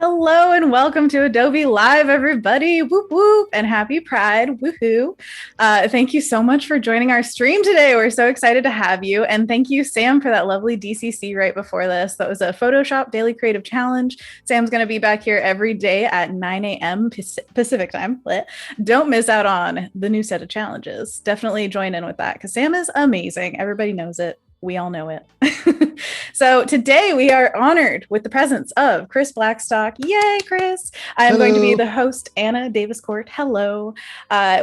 Hello and welcome to Adobe Live, everybody. Whoop whoop and happy Pride. Woohoo. Thank you so much for joining our stream today. We're so excited to have you. And thank you, Sam, for that lovely DCC right before this. That was a Photoshop Daily Creative Challenge. Sam's going to be back here every day at 9 a.m. Pacific time. Don't miss out on the new set of challenges. Definitely join in with that because Sam is amazing. Everybody knows it. We all know it. So today we are honored with the presence of Chris Blackstock. Yay, Chris. I'm going to be the host, Anna Davis Court. Hello.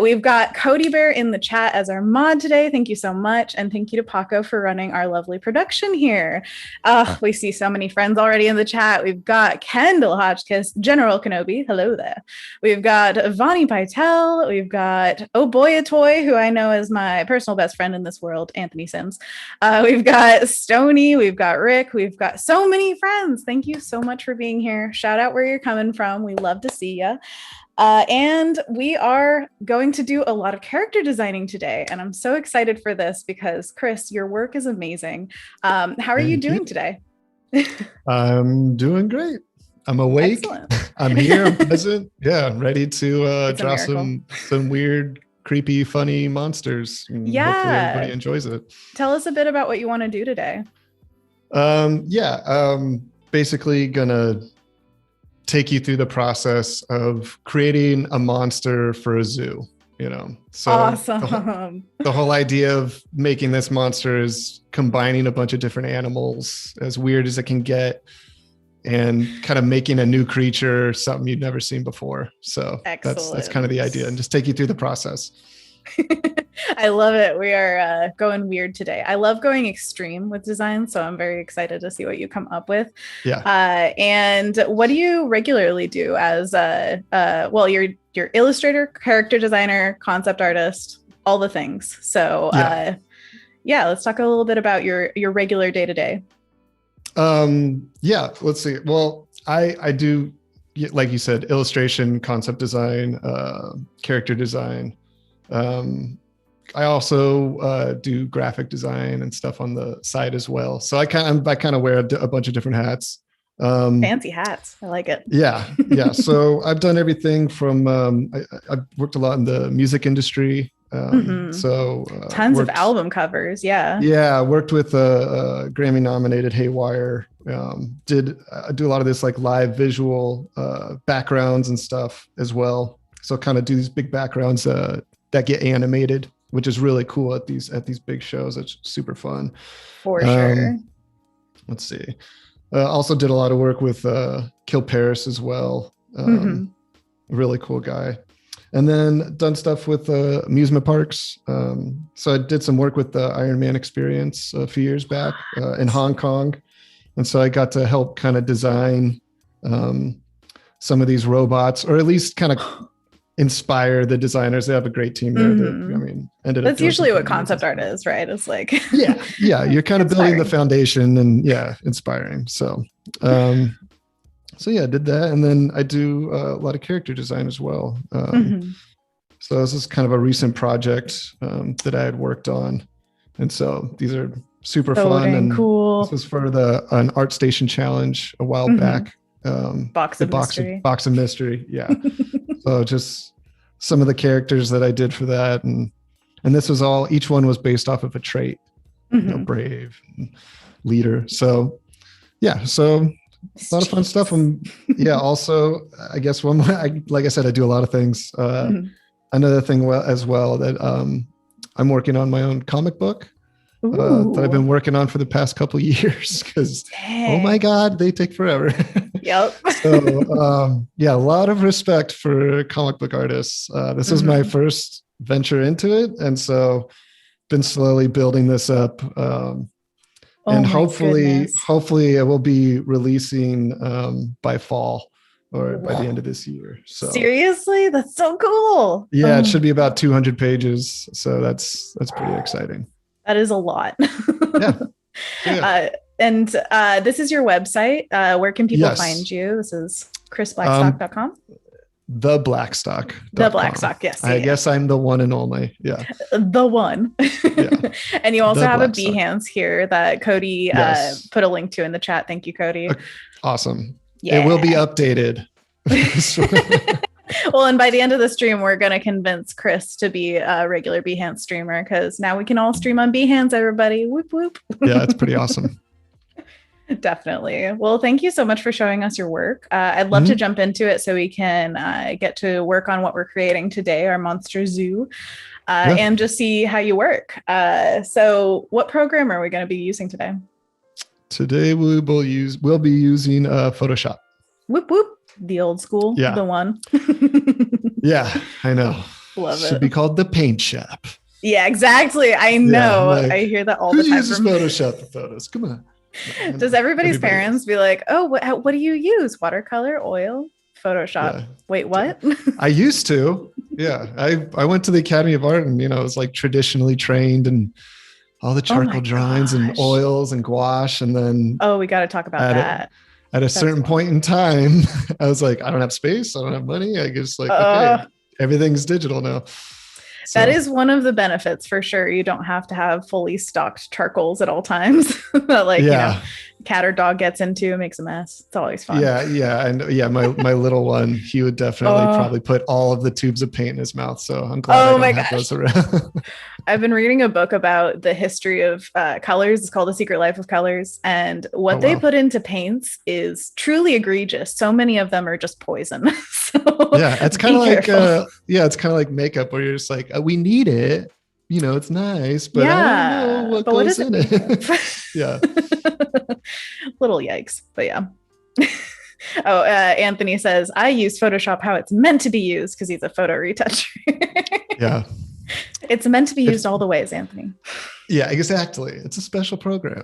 We've got Cody Bear in the chat as our mod today. Thank you so much. And thank you to Paco for running our lovely production here. We see so many friends already in the chat. We've got Kendall Hotchkiss, General Kenobi. Hello there. We've got Vani Pytel. We've got Oh Boy a Toy, who I know is my personal best friend in this world, Anthony Sims. We've got Stony, we've got Rick, we've got so many friends. Thank you so much for being here. Shout out where you're coming from. We love to see you. And we are going to do a lot of character designing today. And I'm so excited for this because, Chris, your work is amazing. How are you doing today? I'm doing great. I'm awake. Excellent. I'm here. I'm present. Yeah, I'm ready to draw some weird, creepy, funny monsters. Yeah. Hopefully everybody enjoys it. Tell us a bit about what you want to do today. Basically gonna take you through the process of creating a monster for a zoo, So awesome. The whole idea of making this monster is combining a bunch of different animals, as weird as it can get, and kind of making a new creature, something you'd never seen before. So that's kind of the idea, and just take you through the process. I love it. We are going weird today. I love going extreme with design, so I'm very excited to see what you come up with. Yeah. And what do you regularly do as you're Illustrator, character designer, concept artist, all the things. So let's talk a little bit about your regular day to day. Let's see. Well, I do, like you said, illustration, concept design, character design. I also do graphic design and stuff on the side as well. So I kind of wear a bunch of different hats. Fancy hats. I like it. Yeah. So I've done everything from I've worked a lot in the music industry. So tons of album covers. Yeah. Worked with a Grammy nominated Haywire. Do a lot of this like live visual backgrounds and stuff as well. So kind of do these big backgrounds that get animated, which is really cool at these big shows. It's super fun. For sure. Let's see. Also did a lot of work with Kill Paris as well. Really cool guy. And then done stuff with amusement parks. So I did some work with the Iron Man experience a few years back in Hong Kong. And so I got to help kind of design some of these robots, or at least kind of inspire the designers. They have a great team there that, ended up. That's usually what concept art is, right? It's like, yeah. You're kind of building the foundation and inspiring. So, did that. And then I do a lot of character design as well. So this is kind of a recent project that I had worked on. And so these are super fun and cool. This was for an ArtStation challenge a while back. Box of Mystery. Yeah. So just some of the characters that I did for that. And this was each one was based off of a trait, brave, leader. So so a lot of fun stuff. Also, I guess like I said, I do a lot of things. Another thing as well that I'm working on my own comic book that I've been working on for the past couple of years because, oh my God, they take forever. Yep. So, a lot of respect for comic book artists. This is my first venture into it. And so been slowly building this up. And hopefully it will be releasing by fall or by the end of this year. So seriously, that's so cool. Yeah, it should be about 200 pages. So that's pretty exciting. That is a lot. Yeah. And this is your website. Where can people find you? This is chrisblackstock.com. The Blackstock. The Blackstock, yes. I guess I'm the one and only. Yeah. The one. Yeah. And you also have a Behance here that Cody put a link to in the chat. Thank you, Cody. Awesome. Yeah. It will be updated. Well, and by the end of the stream, we're going to convince Chris to be a regular Behance streamer because now we can all stream on Behance, everybody. Whoop, whoop. Yeah, it's pretty awesome. Definitely. Well, thank you so much for showing us your work. I'd love to jump into it so we can get to work on what we're creating today, our monster zoo, and just see how you work. So what program are we going to be using today? Today we'll be using Photoshop. Whoop, whoop. The old school, the one. Yeah, I know. Love it. Should be called the paint shop. Yeah, exactly. I know. I hear that all the time. Who uses Photoshop for photos? Come on. Does everybody's parents be like, oh, what do you use? Watercolor, oil, Photoshop? Yeah. Wait, what? I used to. Yeah. I went to the Academy of Art and, I was like traditionally trained and all the charcoal drawings and oils and gouache. And then. Oh, we got to talk about that. At a certain point in time, I was like, I don't have space. I don't have money. I guess okay, everything's digital now. So. That is one of the benefits for sure. You don't have to have fully stocked charcoals at all times. Cat or dog gets into, makes a mess. It's always fun. Yeah. And my little one, he would definitely probably put all of the tubes of paint in his mouth. So I'm glad I don't have those around. I've been reading a book about the history of colors. It's called The Secret Life of Colors. And what they put into paints is truly egregious. So many of them are just poison. It's kind of like it's kind of like makeup where you're just like, we need it. It's nice, but I don't know what goes in it. Yeah. Little yikes, but yeah. Anthony says, I use Photoshop how it's meant to be used because he's a photo retoucher. Yeah. It's meant to be used all the ways, Anthony. Yeah, exactly. It's a special program.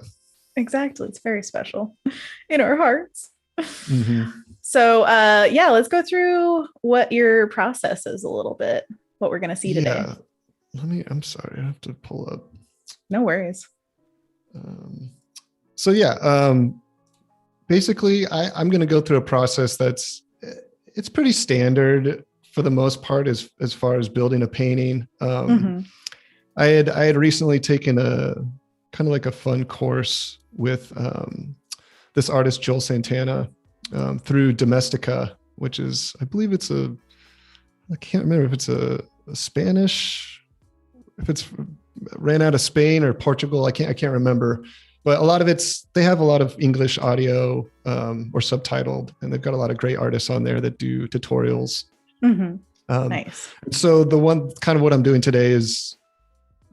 Exactly. It's very special in our hearts. Mm-hmm. So, let's go through what your process is a little bit, what we're going to see today. I'm sorry. I have to pull up. No worries. Basically I'm going to go through a process it's pretty standard for the most part as far as building a painting. I had recently taken a kind of like a fun course with this artist, Joel Santana, through Domestika, which is, I believe I can't remember if it's a Spanish, if it's ran out of Spain or Portugal. I can't remember, but a lot of they have a lot of English audio or subtitled, and they've got a lot of great artists on there that do tutorials. Nice. So the one kind of what I'm doing today is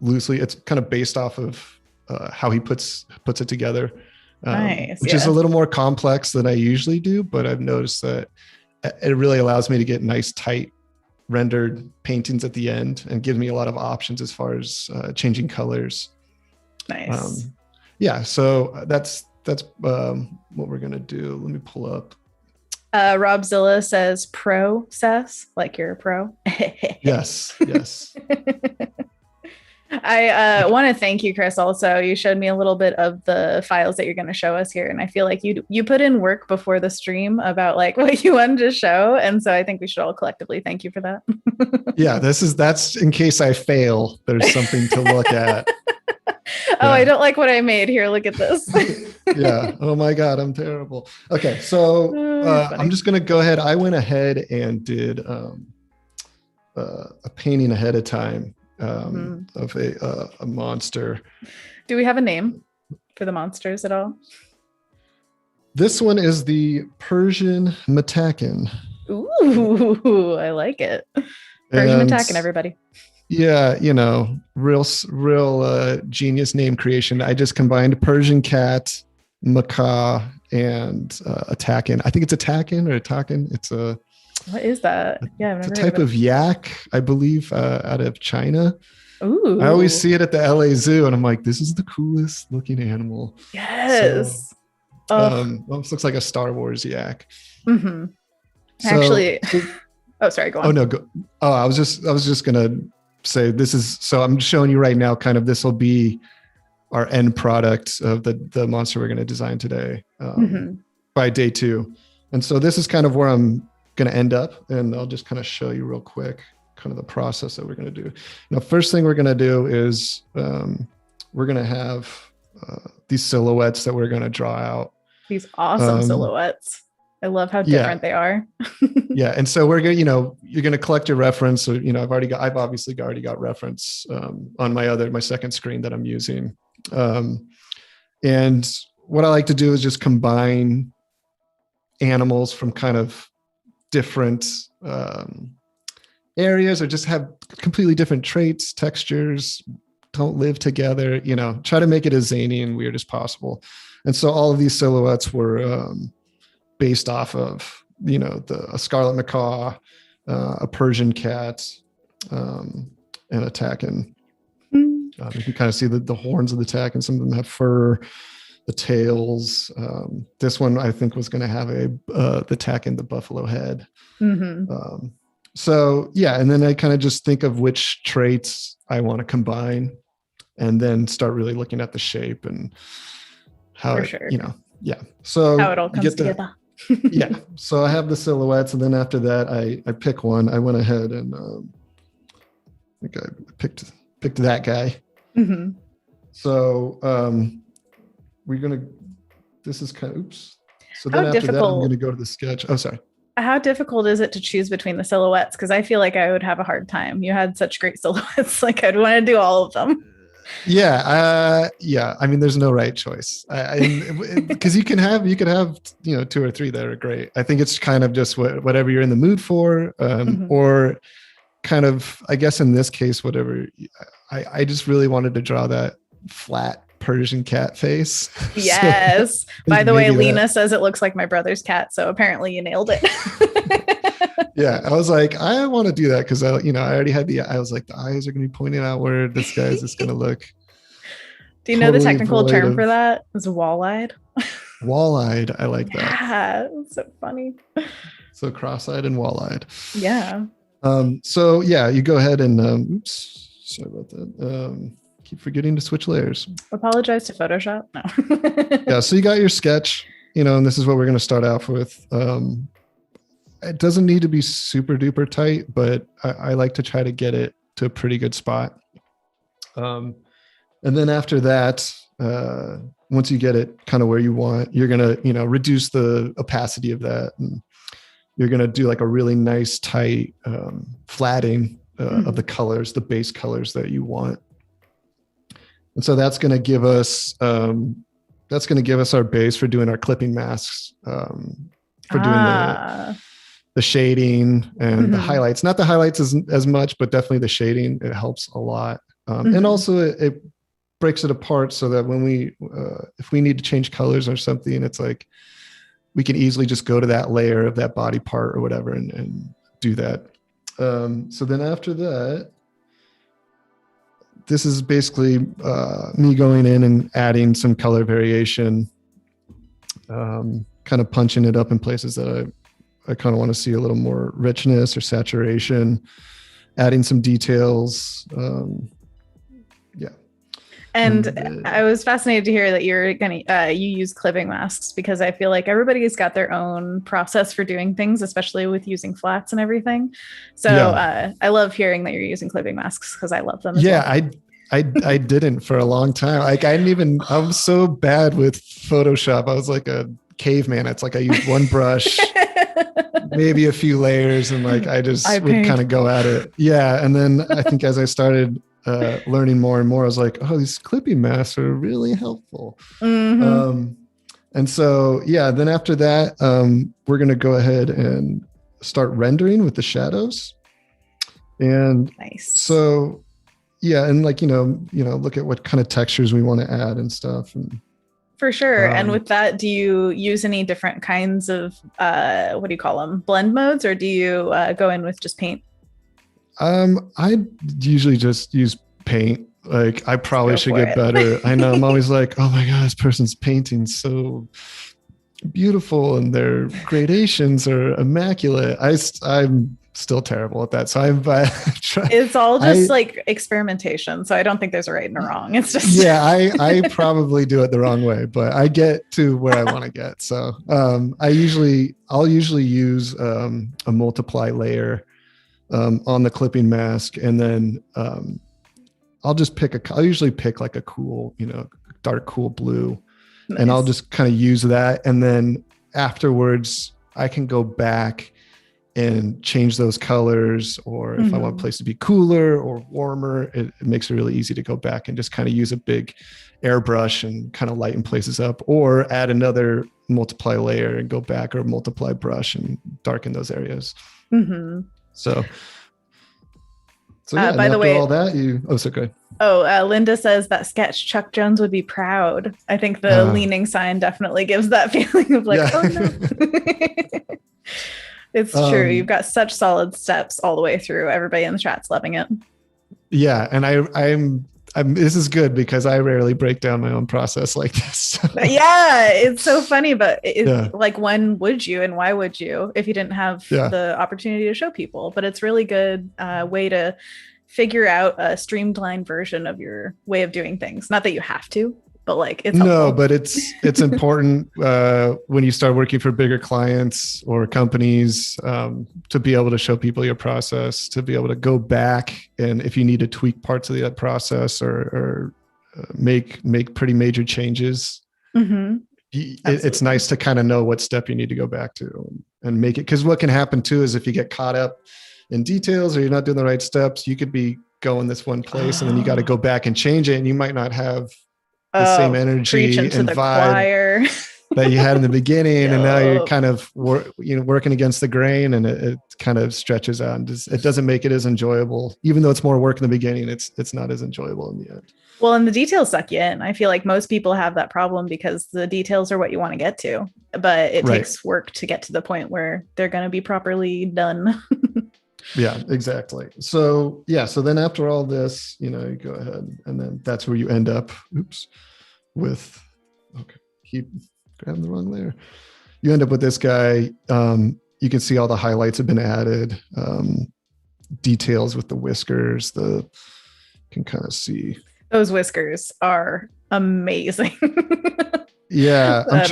loosely, it's kind of based off of how he puts it together, which is a little more complex than I usually do, but I've noticed that it really allows me to get nice, tight rendered paintings at the end and gives me a lot of options as far as changing colors. Nice. So that's what we're gonna do. Let me pull up. Rob Zilla says process, like you're a pro. Yes. I want to thank you, Chris. Also, you showed me a little bit of the files that you're going to show us here, and I feel like you put in work before the stream about like what you wanted to show, and so I think we should all collectively thank you for that. Yeah, that's in case I fail. There's something to look at. Oh, I don't like what I made. Here, look at this. Yeah. Oh my God, I'm terrible. Okay, so I'm just going to go ahead. I went ahead and did a painting ahead of time. Of a monster. Do we have a name for the monsters at all? This one is the Persian Matakan. Ooh, I like it. Persian Matakan, everybody. Yeah, real genius name creation. I just combined Persian cat, macaw, and Atakan. I think it's Atakan or Atakan. It's a. What is that? Yeah, it's a type of yak, I believe, out of China. I always Ooh. see it at the LA Zoo and I'm like, this is the coolest looking animal. So Yes. Oh. almost looks like a Star Wars yak. Mm-hmm. So, Actually, so oh, sorry, go oh on. no, go, oh, I was just gonna say this is, so I'm showing you right now, kind of, this will be our end product of the monster we're going to design today Mm-hmm. by day 2. And so this is kind of where I'm going to end up, and I'll just kind of show you real quick kind of the process that we're going to do. Now, first thing we're going to do is we're going to have these silhouettes that we're going to draw out. These awesome silhouettes. I love how different they are. Yeah. And so we're going to, you're going to collect your reference. So, I've obviously already got reference on my second screen that I'm using. And what I like to do is just combine animals from kind of different areas, or just have completely different traits, textures, don't live together, try to make it as zany and weird as possible. And so all of these silhouettes were based off of, a scarlet macaw, a Persian cat, and a takin. You can kind of see the horns of the takin. Some of them have fur, the tails. This one I think was going to have the takin, the buffalo head. Mm-hmm. So yeah, and then I kind of just think of which traits I want to combine, and then start really looking at the shape and how yeah. So how it all comes together. Yeah. So I have the silhouettes, and then after that, I pick one. I went ahead and I think I picked that guy. Mm-hmm. So this is kind of, oops. So then How after that, I'm difficult- going to go to the sketch. Oh, sorry. How difficult is it to choose between the silhouettes? Because I feel like I would have a hard time. You had such great silhouettes. Like I'd want to do all of them. Yeah. I mean, there's no right choice. Because you could have 2 or 3 that are great. I think it's kind of just whatever you're in the mood for, or kind of, I guess in this case, whatever. I just really wanted to draw that flat Persian cat face. Yes. So, by the way, Lena says it looks like my brother's cat, so apparently you nailed it. Yeah, I was like, I want to do that because I already had I was like, the eyes are going to be pointing outward. This guy's just going to look. Do you know the technical term for that? It's wall-eyed. Wall-eyed. I like that. Yeah, it's so funny. So cross-eyed and wall-eyed. Yeah. So yeah, you go ahead and oops, sorry about that. Keep forgetting to switch layers. Apologize to Photoshop. No. Yeah, so you got your sketch, and this is what we're going to start off with. It doesn't need to be super duper tight, but I like to try to get it to a pretty good spot. And then after that, once you get it kind of where you want, you're going to, reduce the opacity of that. And you're going to do like a really nice tight flatting of the colors, the base colors that you want. And so that's going to give us our base for doing our clipping masks, for doing the shading and the highlights. Not the highlights as much, but definitely the shading. It helps a lot. And also it breaks it apart so that when if we need to change colors or something, it's like we can easily just go to that layer of that body part or whatever and do that. So then after that, this is basically me going in and adding some color variation, kind of punching it up in places that I kind of want to see a little more richness or saturation, adding some details. Yeah. And I was fascinated to hear that you use clipping masks, because I feel like everybody's got their own process for doing things, especially with using flats and everything. So I love hearing that you're using clipping masks because I love them. I didn't for a long time. Like I was so bad with Photoshop. I was like a caveman. It's like I used one brush, maybe a few layers, and like I would kind of go at it. Yeah. And then I think as I started learning more and more, I was like, oh, these clipping masks are really helpful. And so, yeah, then after that, we're going to go ahead and start rendering with the shadows. And nice. So, yeah. And like, look at what kind of textures we want to add and stuff. And for sure. And with that, do you use any different kinds of, what do you call them? Blend modes, or do you go in with just paint? I usually just use paint. Like I probably should get it. better. I know I'm always like, oh my God, this person's painting so beautiful and their gradations are immaculate. I'm still terrible at that. So it's all just like experimentation. So I don't think there's a right and a wrong. It's just I probably do it the wrong way, but I get to where I want to get. So I'll usually use a multiply layer on the clipping mask, and then I'll usually pick like a cool, dark cool blue. Nice. And I'll just kind of use that. And then afterwards I can go back and change those colors, or if I want a place to be cooler or warmer, it makes it really easy to go back and just kind of use a big airbrush and kind of lighten places up, or add another multiply layer and go back, or multiply brush and darken those areas. So yeah, by the way, all that so good. Linda says that sketch Chuck Jones would be proud. I think the leaning sign definitely gives that feeling of like, oh no. It's true. You've got such solid steps all the way through. Everybody in the chat's loving it. Yeah. And I'm this is good because I rarely break down my own process like this. Yeah. It's so funny, but like, when would you, and why would you, if you didn't have the opportunity to show people? But it's really good way to figure out a streamlined version of your way of doing things. Not that you have to, but like it's helpful. But it's important when you start working for bigger clients or companies to be able to show people your process, to be able to go back, and if you need to tweak parts of that process or make pretty major changes, it's nice to kind of know what step you need to go back to and make it. Because what can happen too is if you get caught up in details or you're not doing the right steps, you could be going this one place and then you got to go back and change it, and you might not have the same energy and vibe that you had in the beginning. And now you're kind of working against the grain, and it kind of stretches out, and it doesn't make it as enjoyable. Even though it's more work in the beginning, it's not as enjoyable in the end. Well, and the details suck you in. I feel like most people have that problem because the details are what you want to get to, but it takes work to get to the point where they're going to be properly done. Yeah, exactly. So then after all this, you go ahead, and then that's where you end up. Keep grabbing the wrong layer. You end up with this guy. You can see all the highlights have been added. Details with the whiskers. Can kind of see. Those whiskers are amazing. Yeah, I'm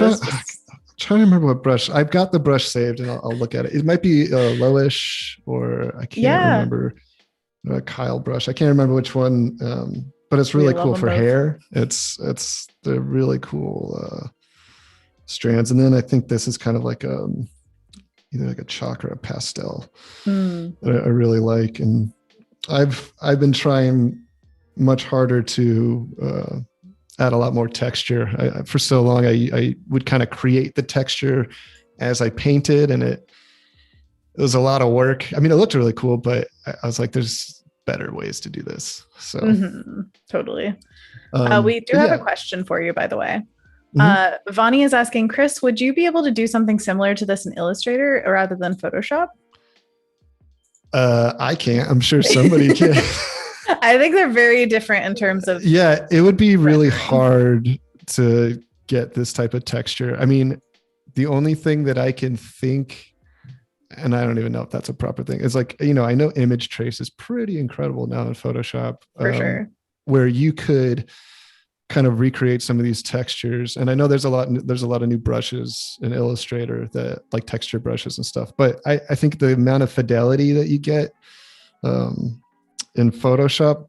trying to remember what brush. I've got the brush saved, and I'll look at it. It might be Lowish, or I can't remember. Kyle brush. I can't remember which one, but it's really cool for hair. They're really cool strands. And then I think this is kind of like either like a chalk or a pastel that I really like. And I've been trying much harder to add a lot more texture. For so long, I would kind of create the texture as I painted, and it was a lot of work. I mean, it looked really cool, but I was like, there's better ways to do this. So totally. We do have a question for you, by the way. Vani is asking, Chris, would you be able to do something similar to this in Illustrator rather than Photoshop? I can't. I'm sure somebody can. I think they're very different in terms of. Yeah, it would be really hard to get this type of texture. I mean, the only thing that I can think, and I don't even know if that's a proper thing, is like, I know image trace is pretty incredible now in Photoshop. For sure. Where you could kind of recreate some of these textures. And I know there's a lot of new brushes in Illustrator that like texture brushes and stuff, but I think the amount of fidelity that you get in Photoshop,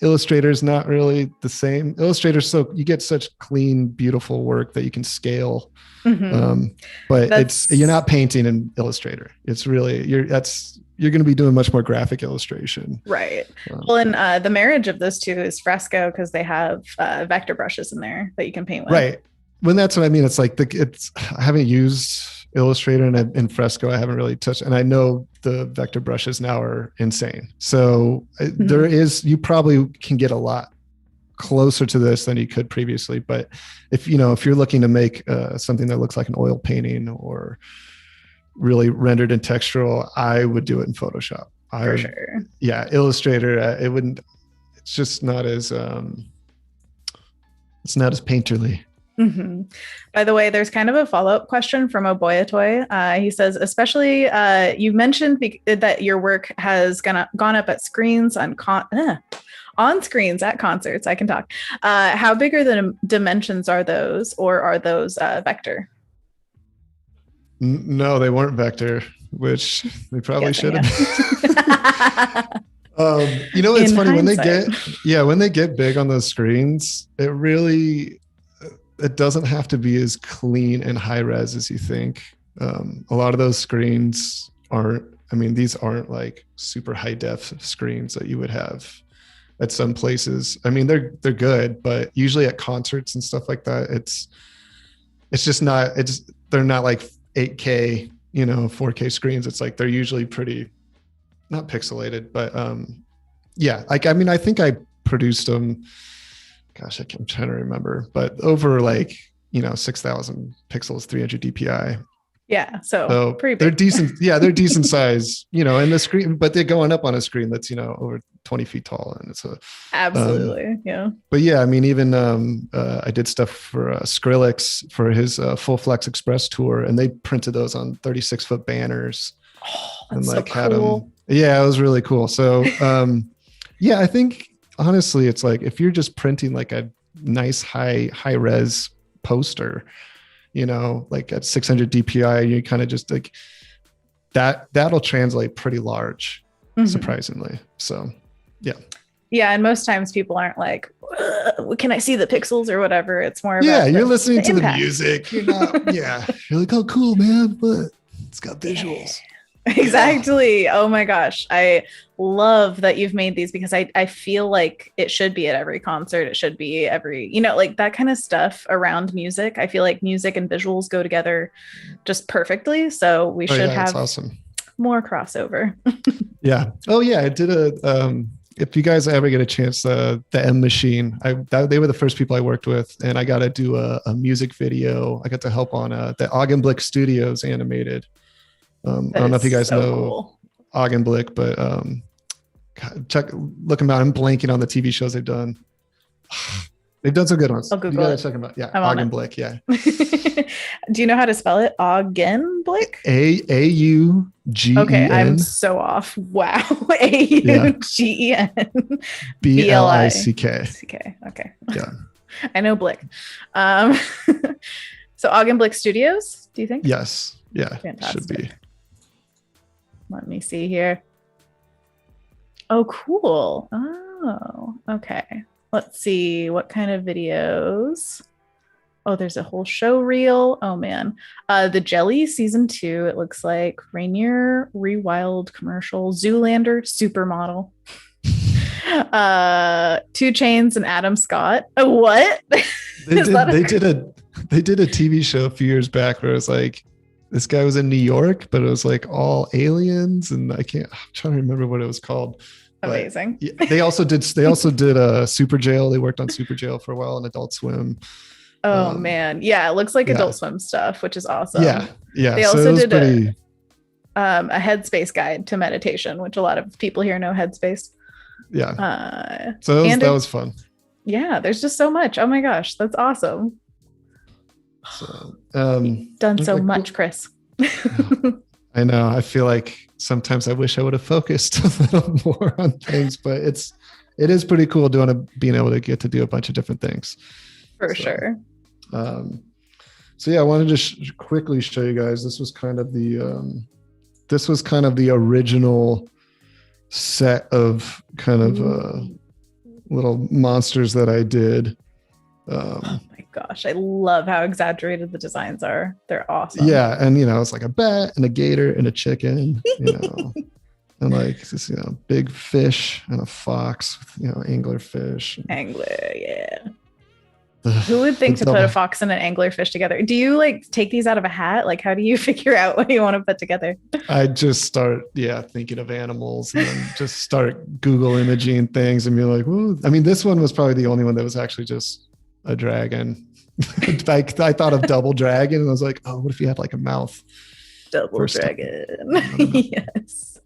Illustrator is not really the same. Illustrator, so you get such clean, beautiful work that you can scale. But you're not painting in Illustrator. It's really you're going to be doing much more graphic illustration. Right. Well, and the marriage of those two is Fresco, because they have vector brushes in there that you can paint with. Right. When that's what I mean, it's like I haven't used Illustrator and in Fresco, I haven't really touched, and I know the vector brushes now are insane. So you probably can get a lot closer to this than you could previously. But if you're looking to make something that looks like an oil painting or really rendered in textural, I would do it in Photoshop. For sure. Yeah, Illustrator, It's just not as it's not as painterly. Mm-hmm. By the way, there's kind of a follow-up question from Oboyatoy. He says, especially you mentioned that your work has gone up at screens on screens at concerts. I can talk. How big are the dimensions? Are those, or are those vector? No, they weren't vector, which they probably should have. It's funny when they get big on those screens, it doesn't have to be as clean and high res as you think. A lot of those screens these aren't like super high def screens that you would have at some places. I mean, they're good, but usually at concerts and stuff like that, they're not like 8K, 4K screens. It's like, they're usually pretty, not pixelated, but I think I produced them. Gosh, I'm trying to remember, but over 6,000 pixels, 300 DPI. Yeah. So pretty big. They're decent. Yeah. They're decent size, and the screen, but they're going up on a screen that's, over 20 feet tall. And it's absolutely. Yeah. But yeah, I mean, even I did stuff for Skrillex for his Full Flex Express tour, and they printed those on 36-foot banners. Oh, that's so cool. Yeah, it was really cool. So I think, honestly, it's like, if you're just printing like a nice high res poster, like at 600 DPI, you kind of just like that'll translate pretty large, surprisingly. So, yeah. Yeah. And most times people aren't like, can I see the pixels or whatever? It's more about you're listening to the music. You're not, you're like, oh, cool, man, but it's got visuals. Exactly. Yeah. Oh my gosh. I love that you've made these, because I feel like it should be at every concert. It should be every, like that kind of stuff around music. I feel like music and visuals go together just perfectly. So we should have awesome. More crossover. Yeah. Oh yeah. I did if you guys ever get a chance, the M Machine, they were the first people I worked with, and I got to do a music video. I got to help on the Augenblick Studios animated. I don't know if you guys know Augenblick, but look them out. I'm blanking on the TV shows they've done. They've done some good ones. I'll Google it. Check them out. Yeah, Augenblick. Yeah. Do you know how to spell it? Augenblick? AUGEN. Okay, I'm so off. Wow. AUGEN. BLICK. Okay. Yeah. I know Blick. So Augenblick Studios, do you think? Yes. Yeah. Fantastic. Should be. Let me see here. Oh, cool. Oh, okay. Let's see what kind of videos. Oh, there's a whole show reel. Oh man. The Jelly season 2, it looks like. Rainier Rewild commercial. Zoolander supermodel. 2 Chainz and Adam Scott. Oh, what? They did a TV show a few years back where it was like, this guy was in New York, but it was like all aliens, and I'm trying to remember what it was called. Amazing. They also did Super Jail. They worked on Super Jail for a while on Adult Swim. Oh man. Yeah. It looks like Adult Swim stuff, which is awesome. Yeah. Yeah. They also did a Headspace guide to meditation, which a lot of people here know Headspace. Yeah. So that was fun. Yeah. There's just so much. Oh my gosh. That's awesome. So, done so much, Chris. I know. I feel like sometimes I wish I would have focused a little more on things, but it is pretty cool being able to get to do a bunch of different things. For sure. So yeah, I wanted to quickly show you guys. This was kind of the original set of kind of little monsters that I did. Oh my gosh, I love how exaggerated the designs are. They're awesome. Yeah, and it's like a bat and a gator and a chicken, and like this, big fish and a fox, anglerfish. Angler, yeah. Who would think to put a fox and an anglerfish together? Do you take these out of a hat? Like, how do you figure out what you want to put together? I just start, thinking of animals, and then just start Google imaging things and be like, "Ooh." I mean, this one was probably the only one that was actually just a dragon. I thought of double dragon, and I was like, oh, what if you had like a mouth? Double dragon. Yes.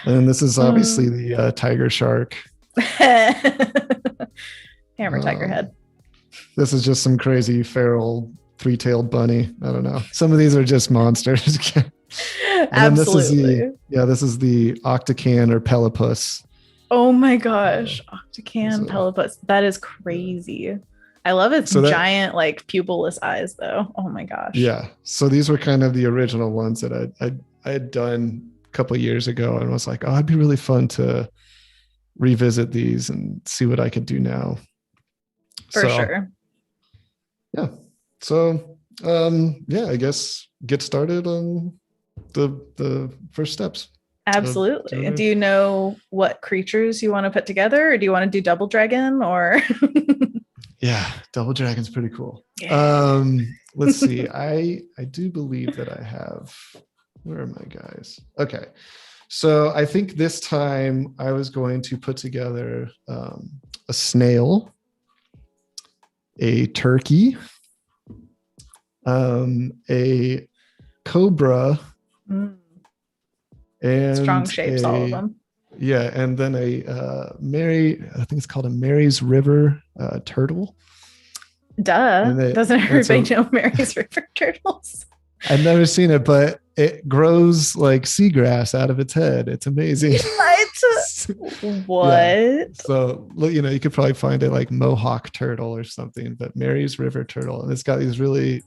And this is obviously the tiger shark. Hammer tiger head. This is just some crazy feral three-tailed bunny. I don't know. Some of these are just monsters. Absolutely. This is the Octacan or Pelipus. Oh my gosh. Octacan Pelipus. That is crazy. Yeah. I love its giant, like pupilless eyes though. Oh my gosh. Yeah. So these were kind of the original ones that I had done a couple of years ago and was like, oh, it'd be really fun to revisit these and see what I could do now. For sure. Yeah. So I guess get started on the first steps. Absolutely. Do you know what creatures you want to put together, or do you want to do double dragon or Yeah, double dragon's pretty cool. Yeah. Let's see. I do believe that I have, where are my guys? Okay. So I think this time I was going to put together a snail, a turkey, a cobra, and strong shapes, all of them. Yeah, and then I think it's called a Mary's River turtle. Duh. Doesn't everybody know Mary's River turtles? I've never seen it, but it grows like seagrass out of its head. It's amazing. What? Yeah. So, you could probably find it like Mohawk turtle or something, but Mary's River turtle. And it's got these really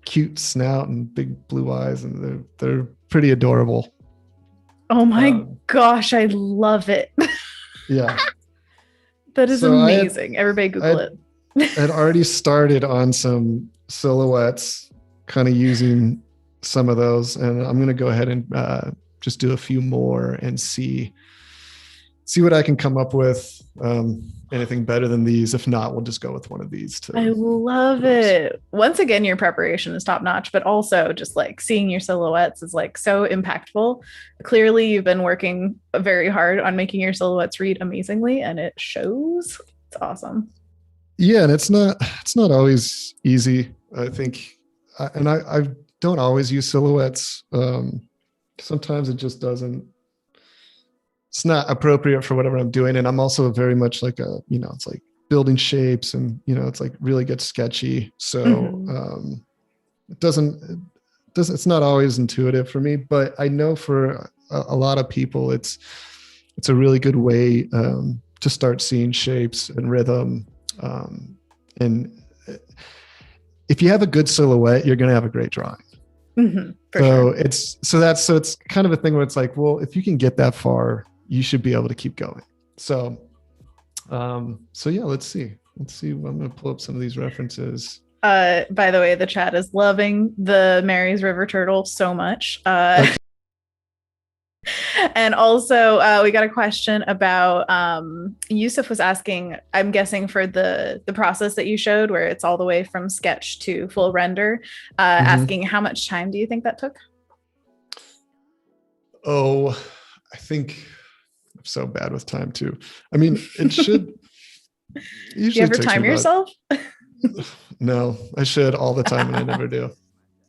cute snout and big blue eyes, and they're pretty adorable. Oh my gosh, I love it. Yeah. That is amazing. Everybody Google it. I'd already started on some silhouettes, kind of using some of those, and I'm going to go ahead and just do a few more and see what I can come up with. Anything better than these? If not, we'll just go with one of these too. I love it. Once again, your preparation is top notch, but also just like seeing your silhouettes is like so impactful. Clearly, you've been working very hard on making your silhouettes read amazingly, and it shows. It's awesome. Yeah, and it's not always easy. I think, and I don't always use silhouettes. Sometimes it just doesn't. It's not appropriate for whatever I'm doing. And I'm also very much like it's like building shapes and, it's like really gets sketchy. So it's not always intuitive for me, but I know for a lot of people, it's a really good way to start seeing shapes and rhythm. And if you have a good silhouette, you're going to have a great drawing. Mm-hmm, it's kind of a thing where it's like, well, if you can get that far, you should be able to keep going. So yeah, let's see. I'm going to pull up some of these references. By the way, the chat is loving the Mary's River turtle so much. Okay. And also we got a question about Yusuf was asking, I'm guessing for the process that you showed where it's all the way from sketch to full render, asking how much time do you think that took? Oh, I think I'm so bad with time too. I mean, it should usually. Do you ever time yourself? No, I should all the time, and I never do.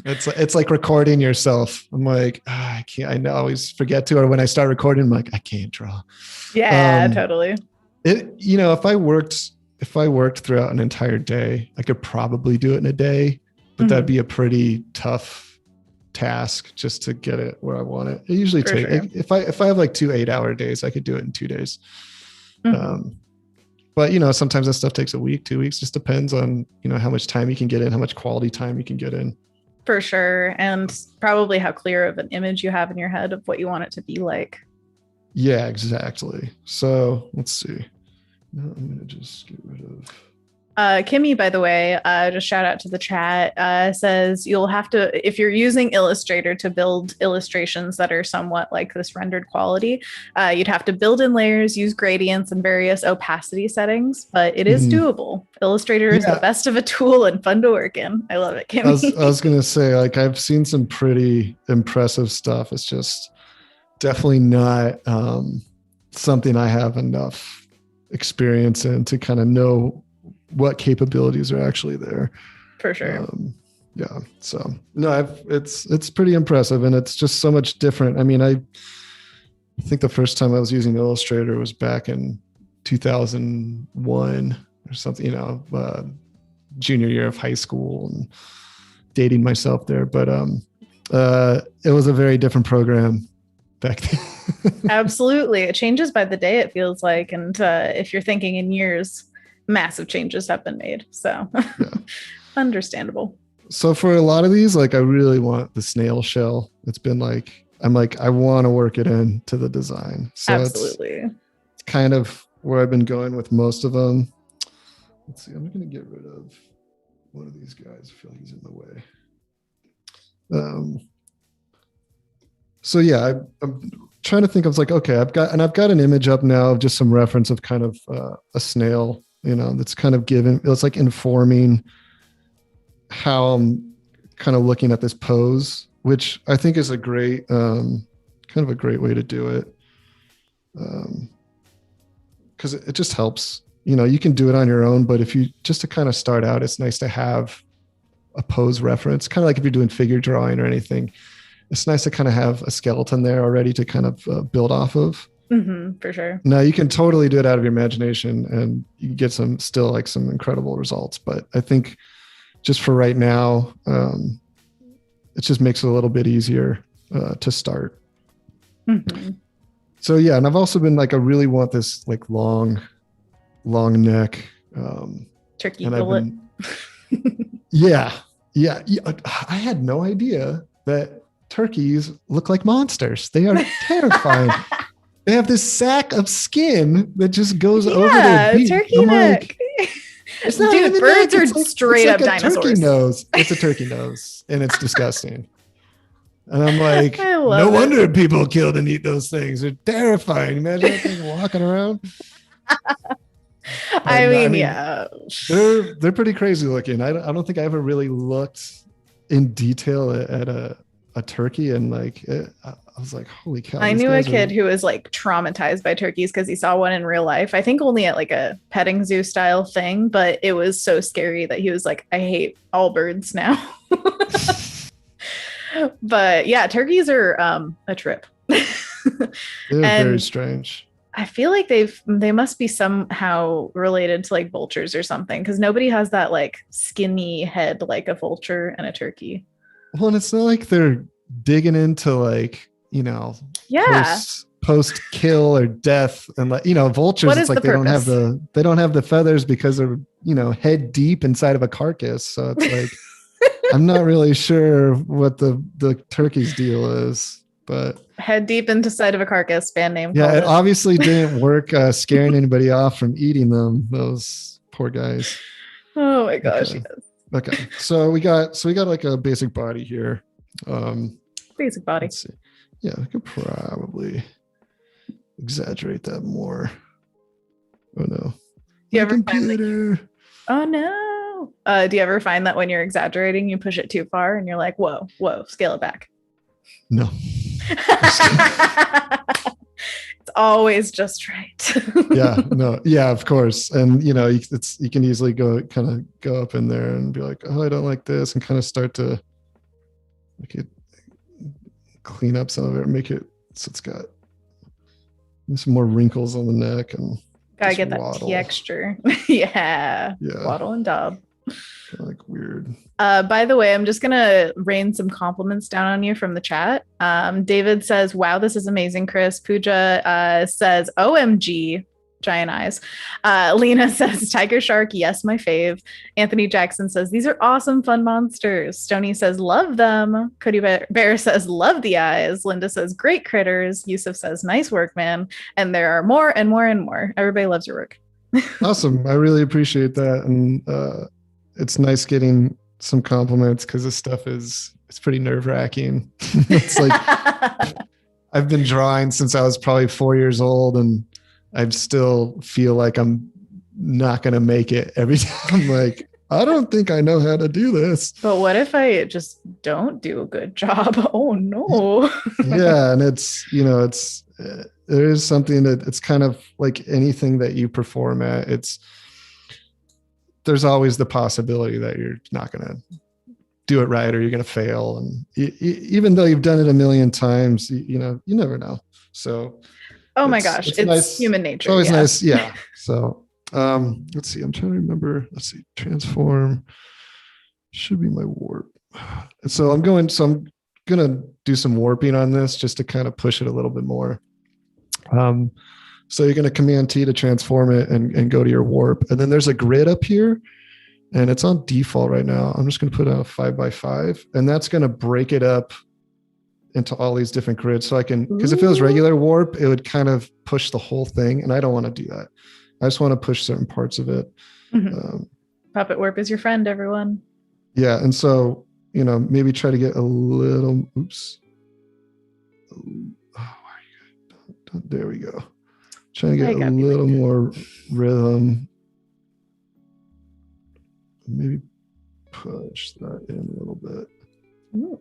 It's like recording yourself. I'm like, I can't. I always forget to, or when I start recording, I'm like, I can't draw. Yeah, totally. If I worked throughout an entire day, I could probably do it in a day, but that'd be a pretty tough task just to get it where I want it. It usually takes, sure. If I have like 2 8-hour days, I could do it in 2 days. But sometimes that stuff takes a week, 2 weeks, just depends on, how much time you can get in, how much quality time you can get in. For sure. And probably how clear of an image you have in your head of what you want it to be like. Yeah, exactly. So let's see. No, I'm going to just get rid of. Kimmy, by the way, just shout out to the chat, says you'll have to, if you're using Illustrator to build illustrations that are somewhat like this rendered quality, you'd have to build in layers, use gradients and various opacity settings, but it is doable. Illustrator is the best of a tool and fun to work in. I love it, Kimmy. I was going to say, like, I've seen some pretty impressive stuff. It's just definitely not something I have enough experience in to kind of know what capabilities are actually there. For sure. Yeah. So no, it's pretty impressive, and it's just so much different. I mean, I think the first time I was using Illustrator was back in 2001 or something, junior year of high school, and dating myself there. But it was a very different program back then. Absolutely. It changes by the day, it feels like. And if you're thinking in years, massive changes have been made. So yeah. Understandable. So for a lot of these, like, I really want the snail shell. It's been like, I'm like, I want to work it into the design. So absolutely. It's kind of where I've been going with most of them. Let's see. I'm going to get rid of one of these guys. I feel like he's in the way. So yeah, I'm trying to think. I was like, okay, I've got an image up now of just some reference of kind of a snail, that's kind of given. It's like informing how I'm kind of looking at this pose, which I think is a great, kind of a great way to do it. Because it just helps. You can do it on your own, but if you just to kind of start out, it's nice to have a pose reference, kind of like if you're doing figure drawing or anything. It's nice to kind of have a skeleton there already to kind of build off of. Mm-hmm, for sure. Now you can totally do it out of your imagination and you can get some incredible results. But I think just for right now, it just makes it a little bit easier to start. Mm-hmm. So yeah, and I've also been like, I really want this like long neck. Turkey bullet. Yeah. I had no idea that turkeys look like monsters. They are terrifying. They have this sack of skin that just goes over their beak. Turkey neck. Like, it's not dude, birds neck. Are like, straight up dinosaurs. Turkey nose. It's a turkey nose, and it's disgusting. And I'm like, no wonder people killed and eat those things. They're terrifying. Imagine that thing walking around. I mean, yeah, they're pretty crazy looking. I don't think I ever really looked in detail at a turkey, and like I was like, holy cow. I knew a kid who was like traumatized by turkeys because he saw one in real life. I think only at like a petting zoo style thing, but it was so scary that he was like, I hate all birds now. But yeah, turkeys are a trip. They're very strange. I feel like they must be somehow related to like vultures or something, because nobody has that like skinny head like a vulture and a turkey. Well, and it's not like they're digging into like, post kill or death, and like, vultures, it's like they don't have the feathers because they're, head deep inside of a carcass. So it's like I'm not really sure what the turkey's deal is, but head deep into side of a carcass, band name. Yeah, it obviously didn't work scaring anybody off from eating them. Those poor guys. Oh my gosh. Okay. Yes. Okay. So we got like a basic body here. Basic body. Let's see. Yeah, I could probably exaggerate that more. Oh no. Do you ever find that oh no. Do you ever find that when you're exaggerating, you push it too far and you're like, whoa, scale it back? No. It's always just right. Yeah, of course. And you can easily go up in there and be like, oh, I don't like this, and kind of start to make it, clean up some of it, make it so it's got some more wrinkles on the neck, and gotta get that texture. yeah, waddle and daub. Kind of like weird. By the way, I'm just gonna rain some compliments down on you from the chat. David says, wow, this is amazing, Chris. Pooja says, OMG, giant eyes. Lena says, tiger shark, yes, my fave. Anthony Jackson says, these are awesome, fun monsters. Stony says, love them. Cody Bear says, love the eyes. Linda says, great critters. Yusuf says, nice work, man. And there are more and more and more. Everybody loves your work. Awesome. I really appreciate that. And it's nice getting some compliments, because this stuff it's pretty nerve-wracking. It's like I've been drawing since I was probably 4 years old, and I still feel like I'm not going to make it every time. Like, I don't think I know how to do this. But what if I just don't do a good job? Oh no. Yeah. And there is something that it's kind of like anything that you perform at, there's always the possibility that you're not going to do it right, or you're going to fail. And even though you've done it a million times, you never know. So Oh my gosh, it's nice. human nature. It's always nice. Yeah. So let's see. I'm trying to remember. Let's see. Transform should be my warp. And so I'm gonna do some warping on this just to kind of push it a little bit more. So you're gonna Command T to transform it and go to your warp. And then there's a grid up here, and it's on default right now. I'm just gonna put out a 5x5, and that's gonna break it up into all these different grids. So I can, because if it was regular warp, it would kind of push the whole thing, and I don't want to do that. I just want to push certain parts of it. Puppet warp is your friend, everyone. Yeah, and so maybe try to get a little. Oops. Oh, there we go. Trying to get a little more rhythm. Maybe push that in a little bit. Ooh.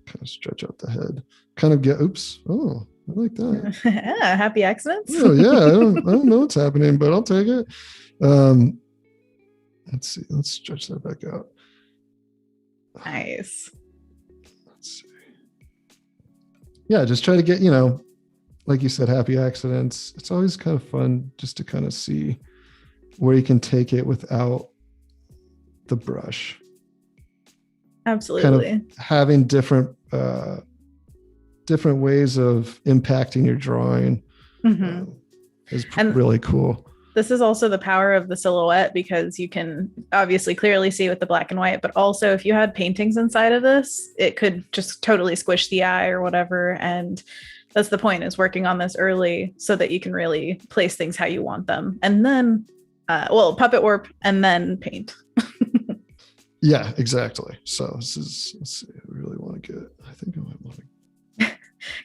Kind of stretch out the head. Kind of get. Oops. Oh, I like that. Yeah, happy accidents. Oh yeah, I don't know what's happening, but I'll take it. Let's see. Let's stretch that back out. Nice. Let's see. Yeah, just try to get, like you said, happy accidents. It's always kind of fun just to kind of see where you can take it without the brush. Absolutely. Kind of having different ways of impacting your drawing is really cool. This is also the power of the silhouette, because you can obviously clearly see with the black and white, but also if you had paintings inside of this, it could just totally squish the eye or whatever. And that's the point, is working on this early so that you can really place things how you want them. And then, puppet warp and then paint. Yeah, exactly. So let's see, I really want to get, I think I might want to.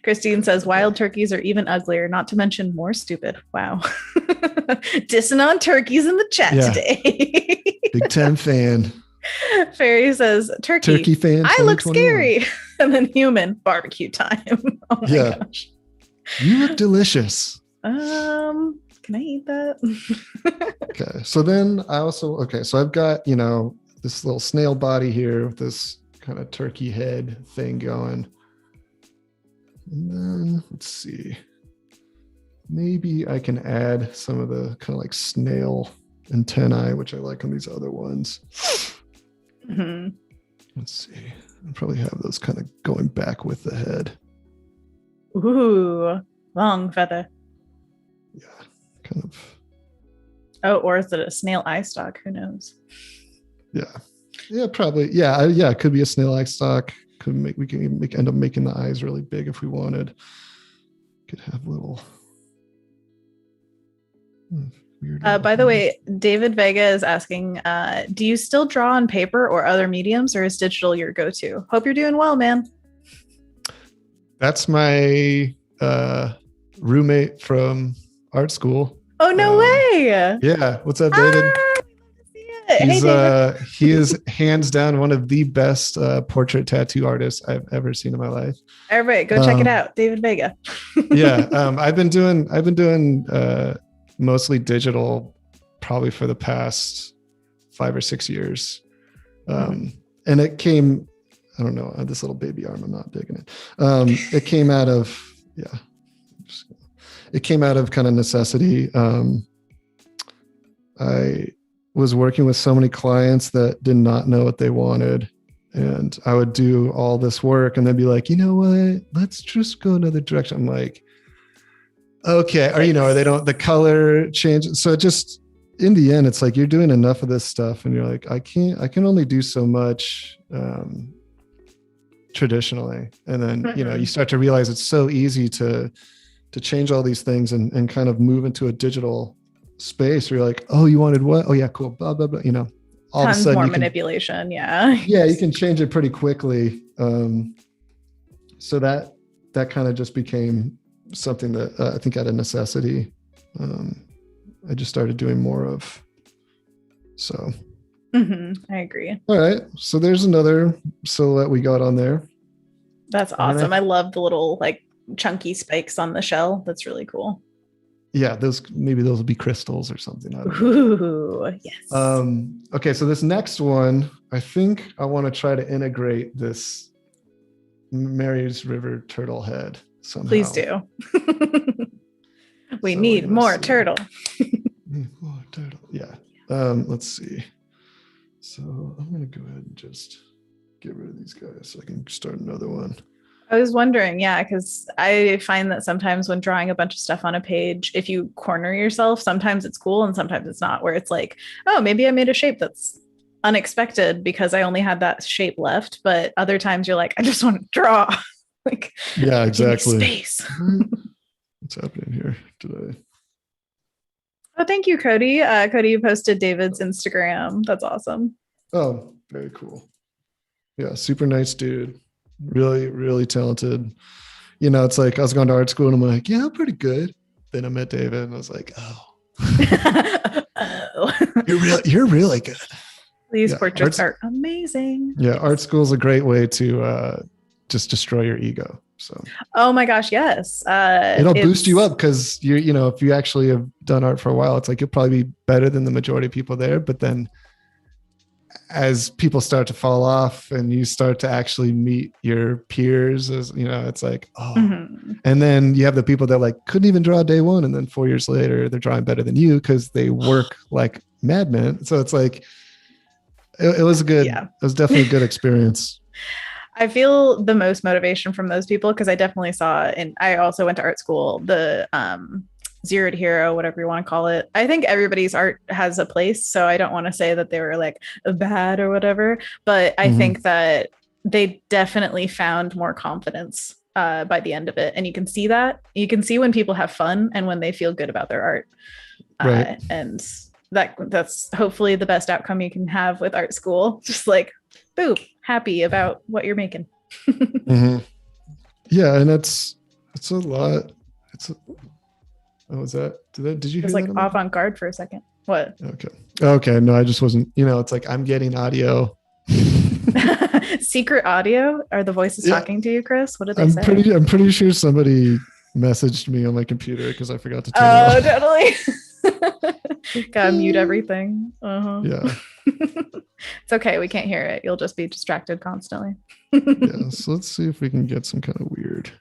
Christine says wild turkeys are even uglier, not to mention more stupid. Wow. Dissing on turkeys in the chat today. Big 10 fan. Fairy says turkey fan. I look scary. And then human, barbecue time. Oh my gosh. You look delicious. Can I eat that? Okay. So then so I've got, this little snail body here with this kind of turkey head thing going. And then let's see, maybe I can add some of the kind of like snail antennae, which I like on these other ones. Let's see, I'll probably have those kind of going back with the head. Ooh, long feather. Yeah, kind of. Oh, or is it a snail eye stalk? Who knows? Yeah, probably. Yeah, it could be a snail eye stalk. We can end up making the eyes really big if we wanted. Could have little weird. By the way, David Vega is asking, do you still draw on paper or other mediums, or is digital your go-to? Hope you're doing well, man. That's my roommate from art school. Oh, no way. Yeah. What's up, David? He is hands down one of the best portrait tattoo artists I've ever seen in my life. All right, go check it out, David Vega. Yeah, I've been doing mostly digital probably for the past 5 or 6 years, and it came. I don't know, this little baby arm. I'm not digging it. It came out of kind of necessity. I was working with so many clients that did not know what they wanted. And I would do all this work and they'd be like, you know what, let's just go another direction. I'm like, okay. Or, the color change. So just in the end, it's like, you're doing enough of this stuff and you're like, I can only do so much traditionally. And then, you start to realize it's so easy to change all these things and kind of move into a digital space where you're like, oh, you wanted what? Oh yeah, cool. Blah, blah, blah. All tons of a sudden more manipulation. Yeah, you can change it pretty quickly. So that kind of just became something that I think out of necessity, I just started doing more of. So I agree. All right. So there's another silhouette we got on there. That's awesome. I love the little like chunky spikes on the shell. That's really cool. Yeah, those will be crystals or something. Ooh, yes. Okay, so this next one, I think I want to try to integrate this Mary's River turtle head. somehow. Please do. We need more turtle. More turtle. Yeah. Let's see. So I'm going to go ahead and just get rid of these guys so I can start another one. I was wondering, because I find that sometimes when drawing a bunch of stuff on a page, if you corner yourself, sometimes it's cool and sometimes it's not, where it's like, oh, maybe I made a shape that's unexpected because I only had that shape left. But other times you're like, I just want to draw. Like, yeah, exactly. Space. What's happening here today? Oh, thank you, Cody. Cody, you posted David's Instagram. That's awesome. Oh, very cool. Yeah, super nice dude. Really, really talented. You know, it's like I was going to art school and I'm like, yeah, I'm pretty good. Then I met David and I was like, oh, you're really good. These portraits are amazing. Yeah, art school is a great way to just destroy your ego. So, oh my gosh, yes. It'll boost you up because you know, if you actually have done art for a while, it's like you'll probably be better than the majority of people there. But then as people start to fall off and you start to actually meet your peers, as you know, it's like, oh, and then you have the people that like couldn't even draw day one. And then 4 years later, they're drawing better than you because they work like madmen. So it's like, it was a good, it was definitely a good experience. I feel the most motivation from those people because I definitely saw, and I also went to art school, the Zero to Hero, whatever you want to call it. I think everybody's art has a place. So I don't want to say that they were like bad or whatever, but I think that they definitely found more confidence by the end of it. And you can see that. You can see when people have fun and when they feel good about their art. Right. And that's hopefully the best outcome you can have with art school. Just like, boom, happy about what you're making. Yeah, and it's a lot. What was that? Did you hear that? It was like avant-garde for a second. What? Okay. No, I just wasn't, you know, it's like I'm getting audio. Secret audio? Are the voices talking to you, Chris? What did they say? I'm pretty sure somebody messaged me on my computer because I forgot to turn it off. Totally. Gotta mute everything. Yeah. It's okay. We can't hear it. You'll just be distracted constantly. Yeah. So let's see if we can get some kind of weird.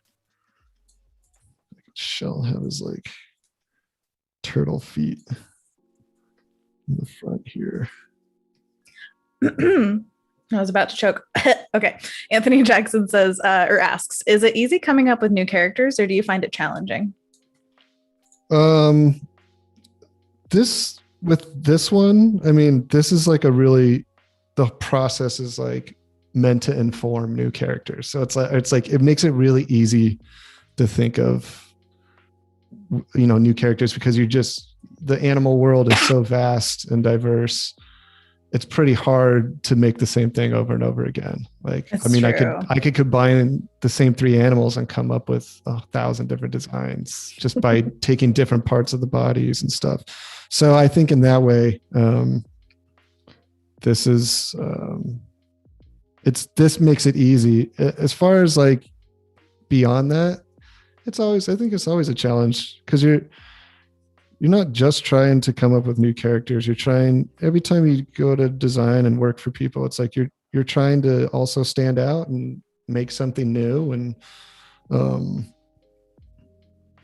Shell have his like turtle feet in the front here. I was about to choke. Okay. Anthony Jackson says, or asks, is it easy coming up with new characters or do you find it challenging? This one, I mean, this is like the process is like meant to inform new characters. So it's like, it makes it really easy to think of, you know, new characters because the animal world is so vast and diverse. It's pretty hard to make the same thing over and over again. Like, That's I mean, true. I could combine the same 3 animals and come up with 1,000 different designs just by taking different parts of the bodies and stuff. So I think in that way, this makes it easy. As far as like beyond that, I think it's always a challenge because you're not just trying to come up with new characters. You're trying, every time you go to design and work for people, it's like you're trying to also stand out and make something new. And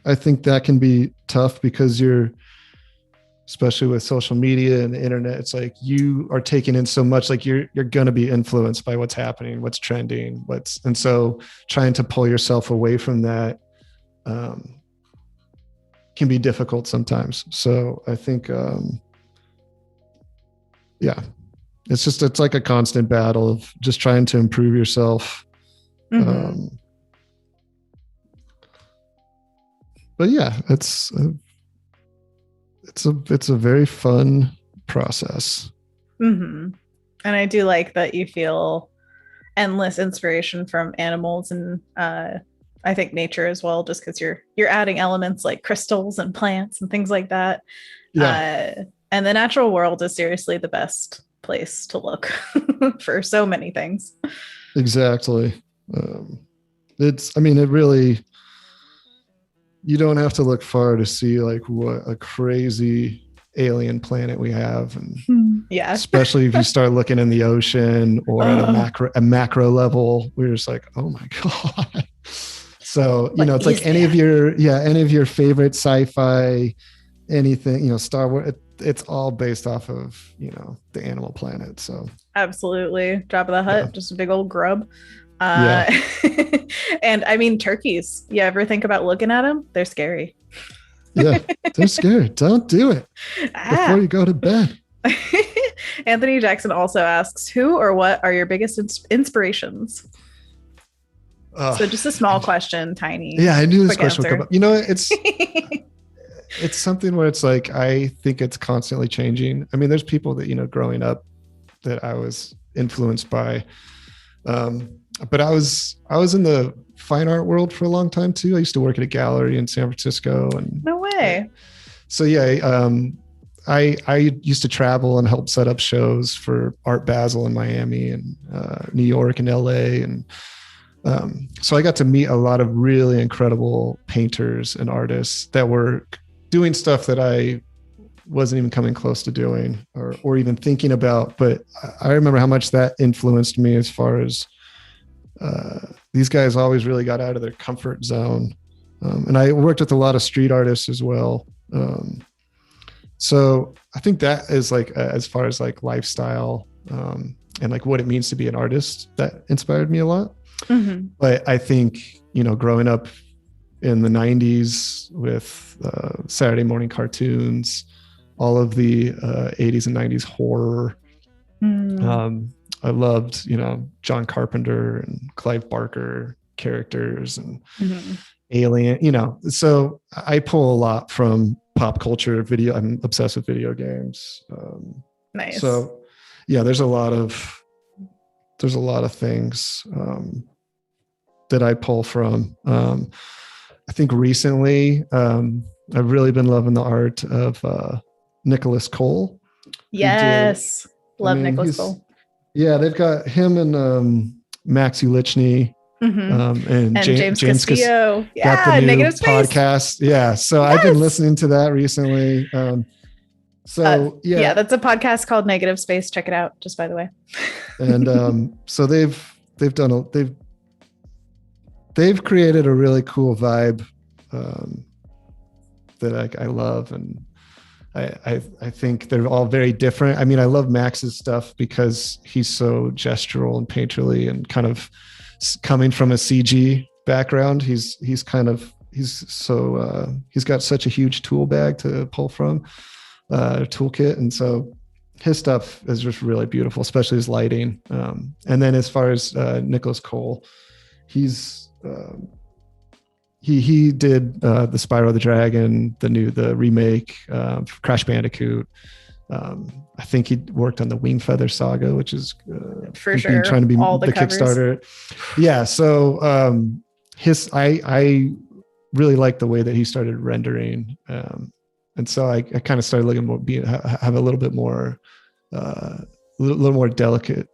I think that can be tough because especially with social media and the internet, it's like you are taking in so much, like you're going to be influenced by what's happening, what's trending, and so trying to pull yourself away from that can be difficult sometimes. So I think, it's like a constant battle of just trying to improve yourself. But yeah, it's a very fun process. And I do like that you feel endless inspiration from animals and I think nature as well, just because you're adding elements like crystals and plants and things like that. And the natural world is seriously the best place to look for so many things. Exactly. It really, you don't have to look far to see like what a crazy alien planet we have. And especially if you start looking in the ocean or at a macro level, we're just like, oh my God. So, you know, it's What like is any that? of your favorite sci-fi, anything, you know, Star Wars, it's all based off of, you know, the Animal Planet. So Absolutely. Drop of the yeah. Hut, just a big old grub. Yeah. Uh, and I mean, turkeys. You ever think about looking at them? They're scary. Yeah. They're scary. Don't do it before Ah. you go to bed. Anthony Jackson also asks, who or what are your biggest inspirations? So just a small question, tiny, Yeah, I knew this quick question would come answer. up. You know, it's something where it's like I think it's constantly changing. I mean, there's people that, you know, growing up that I was influenced by. But I was in the fine art world for a long time too. I used to work at a gallery in San Francisco, and No way. so yeah, I used to travel and help set up shows for Art Basel in Miami and New York and LA, and so I got to meet a lot of really incredible painters and artists that were doing stuff that I wasn't even coming close to doing or even thinking about. But I remember how much that influenced me as far as these guys always really got out of their comfort zone. And I worked with a lot of street artists as well. So I think that is like, as far as like lifestyle and like what it means to be an artist, that inspired me a lot. Mm-hmm. But I think, you know, growing up in the 90s with Saturday morning cartoons, all of the 80s and 90s horror. I loved, you know, John Carpenter and Clive Barker characters and Alien, you know, so I pull a lot from pop culture video. I'm obsessed with video games. Nice. So yeah, there's a lot of things that I pull from. I think recently I've really been loving the art of Nicholas Cole. Yes. Love Nicholas Cole. Yeah, they've got him and Max Ulichny and James Castillo. Got the new Negative podcast. Space. Yeah, so yes. I've been listening to that recently. Yeah, that's a podcast called Negative Space. Check it out, just by the way. And so they've created a really cool vibe that I love, and I think they're all very different. I mean, I love Max's stuff because he's so gestural and painterly and kind of coming from a CG background. He's got such a huge tool bag to pull from, toolkit. And so his stuff is just really beautiful, especially his lighting. And then as far as Nicholas Cole, he did the Spyro the Dragon, the remake, Crash Bandicoot. I think he worked on the Wingfeather Saga, which is for sure trying to be all the covers. Kickstarter. Yeah, so I really like the way that he started rendering, and so I kind of started looking more, have a little bit more, a little more delicate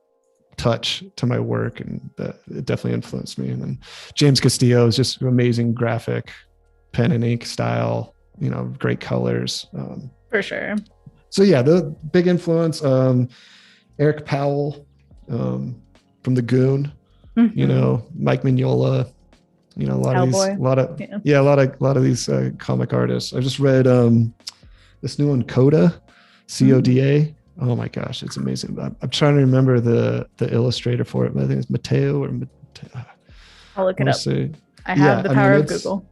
touch to my work, and it definitely influenced me. And then James Castillo is just amazing graphic, pen and ink style, you know, great colors. For sure. So yeah, the big influence, Eric Powell from The Goon, you know, Mike Mignola, you know, a lot of these comic artists. I just read this new one, Coda, Coda. Oh my gosh, it's amazing. I'm trying to remember the illustrator for it, but I think it's Mateo or I'll look it up. I have the power of Google.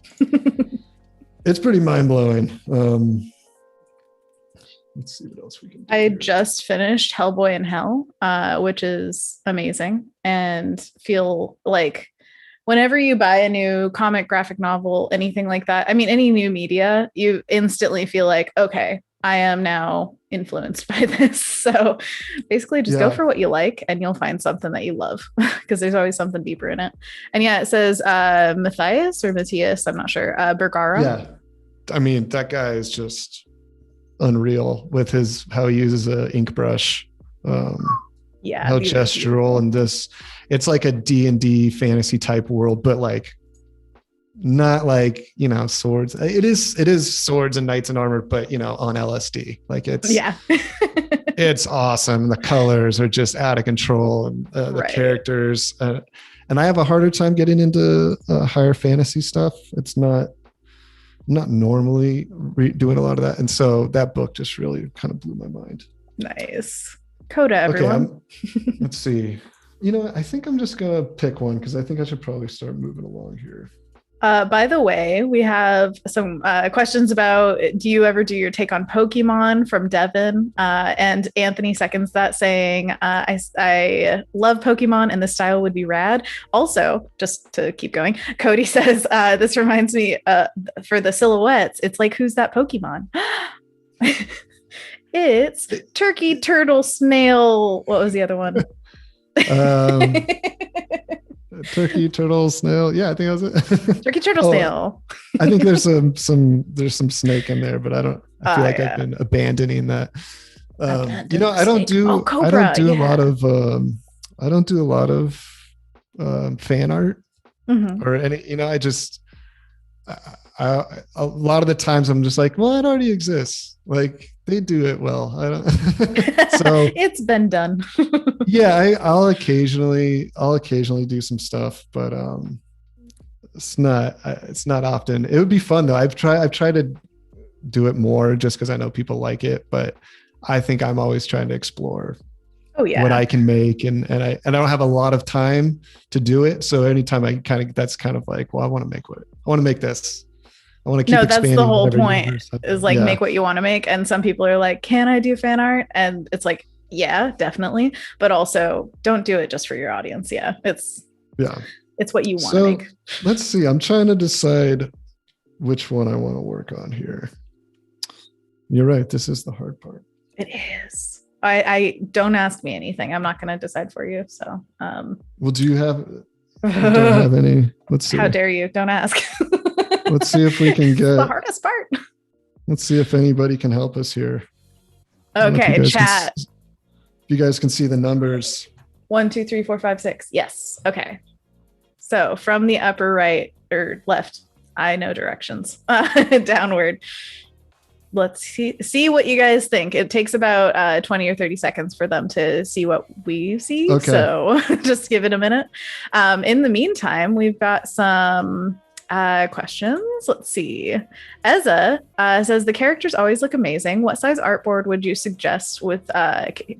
It's pretty mind-blowing. Let's see what else we can do. I just finished Hellboy in Hell, which is amazing, and feel like whenever you buy a new comic, graphic novel, anything like that, I mean, any new media, you instantly feel like, okay, I am now influenced by this. So basically just go for what you like and you'll find something that you love, because there's always something deeper in it. And yeah, it says Matthias, I'm not sure, Bergara. Yeah. I mean, that guy is just unreal with how he uses an ink brush. How gestural, and it's like a D&D fantasy type world, but like not like, you know, swords. It is swords and knights in armor, but you know, on LSD. Like it's awesome. The colors are just out of control, and the characters. and I have a harder time getting into higher fantasy stuff. It's not normally doing a lot of that. And so that book just really kind of blew my mind. Nice. Coda, everyone. Okay, let's see. I think I'm just going to pick one because I think I should probably start moving along here. By the way, we have some questions about, do you ever do your take on Pokemon from Devin? And Anthony seconds that, saying, I love Pokemon and the style would be rad. Also, just to keep going, Cody says, this reminds me, for the silhouettes, it's like, who's that Pokemon? It's turkey, turtle, snail. What was the other one? Turkey, turtle, snail. Yeah, I think that was it. Turkey, turtle, snail. I think there's some snake in there, but I feel like I've been abandoning that. I don't do a lot of fan art or any. A lot of the times I'm just like, well, it already exists. Like they do it well. I don't. So it's been done. Yeah, I'll occasionally do some stuff, but it's not often. It would be fun though. I've tried to do it more just because I know people like it, but I think I'm always trying to explore what I can make, and I don't have a lot of time to do it. So anytime that's kind of like, well, I want to make this. I want to keep expanding. That's the whole point is like, make what you want to make. And some people are like, can I do fan art? And it's like, yeah, definitely. But also don't do it just for your audience. Yeah. It's what you want to make. Let's see. I'm trying to decide which one I want to work on here. You're right. This is the hard part. It is. I don't ask me anything. I'm not going to decide for you. So, well, do you don't have any? Let's see. How dare you? Don't ask. Let's see if we can get the hardest part. Let's see if anybody can help us here. Okay, chat. If you guys can see the numbers. 1, 2, 3, 4, 5, 6. Yes. Okay. So from the upper right or left, I know directions. Downward. Let's see what you guys think. It takes about 20 or 30 seconds for them to see what we see. Okay. So just give it a minute. In the meantime, we've got some questions. Let's see. Ezza says the characters always look amazing. What size artboard would you suggest with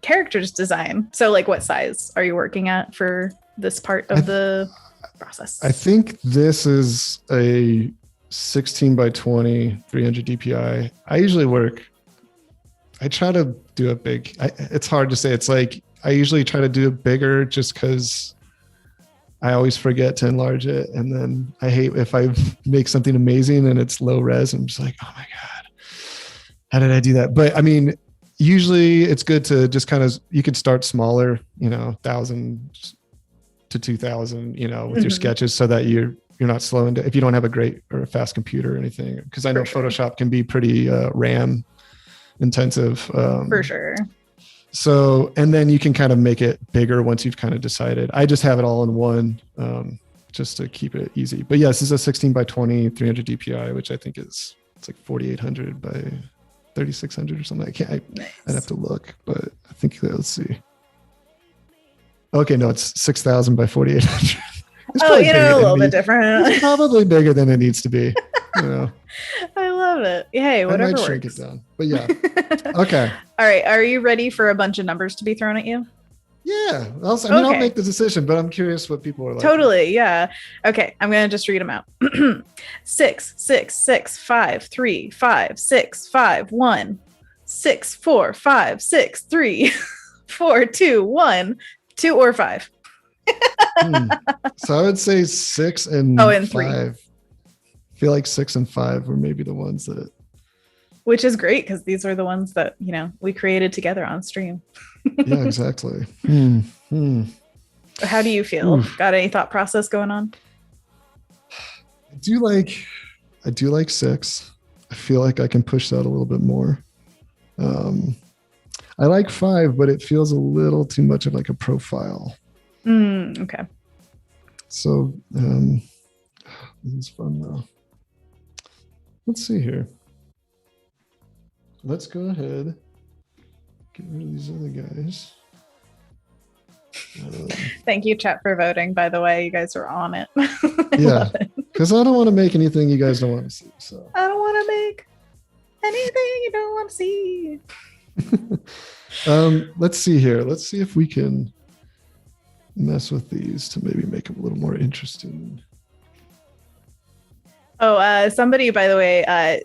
characters design? So like what size are you working at for this part of the process? I think this is a 16 by 20, 300 DPI. I try to do it big. It's hard to say. It's like, I usually try to do it bigger just because I always forget to enlarge it. And then I hate if I make something amazing and it's low res. I'm just like, oh my God, how did I do that? But I mean, usually it's good to just you could start smaller, 1,000 to 2,000, with your sketches so that you're not slowing down if you don't have a great or a fast computer or anything. Because I know Photoshop can be pretty RAM intensive. For sure. So, and then you can kind of make it bigger once you've kind of decided. I just have it all in one, just to keep it easy. But yes, this is a 16 by 20, 300 DPI, which I think it's like 4,800 by 3,600 or something. I'd have to look, but I think, let's see. Okay, no, it's 6,000 by 4,800. A little bit different. It's probably bigger than it needs to be. I love it. Hey, whatever I might works. shrink it down, but yeah. Okay. All right. Are you ready for a bunch of numbers to be thrown at you? Yeah. I'll make the decision, but I'm curious what people are like. Totally. Yeah. Okay. I'm going to just read them out. 6, 6, 6, 5, 3, 5, 6, 5, 1, 6, 4, 5, 6, 3, 4, 2, 1, 2 or 5. So I would say 6 and 5. 3. I feel like 6 and 5 were maybe the ones that. Which is great because these are the ones that we created together on stream. Yeah, exactly. How do you feel? Oof. Got any thought process going on? I do like 6. I feel like I can push that a little bit more. I like 5, but it feels a little too much of like a profile. Okay. So this is fun though. Let's see here. Let's go ahead. Get rid of these other guys. Thank you, chat, for voting. By the way, you guys are on it. Yeah, because I don't want to make anything you guys don't want to see. So I don't want to make anything you don't want to see. Let's see here. Let's see if we can mess with these to maybe make them a little more interesting. Oh, somebody, by the way,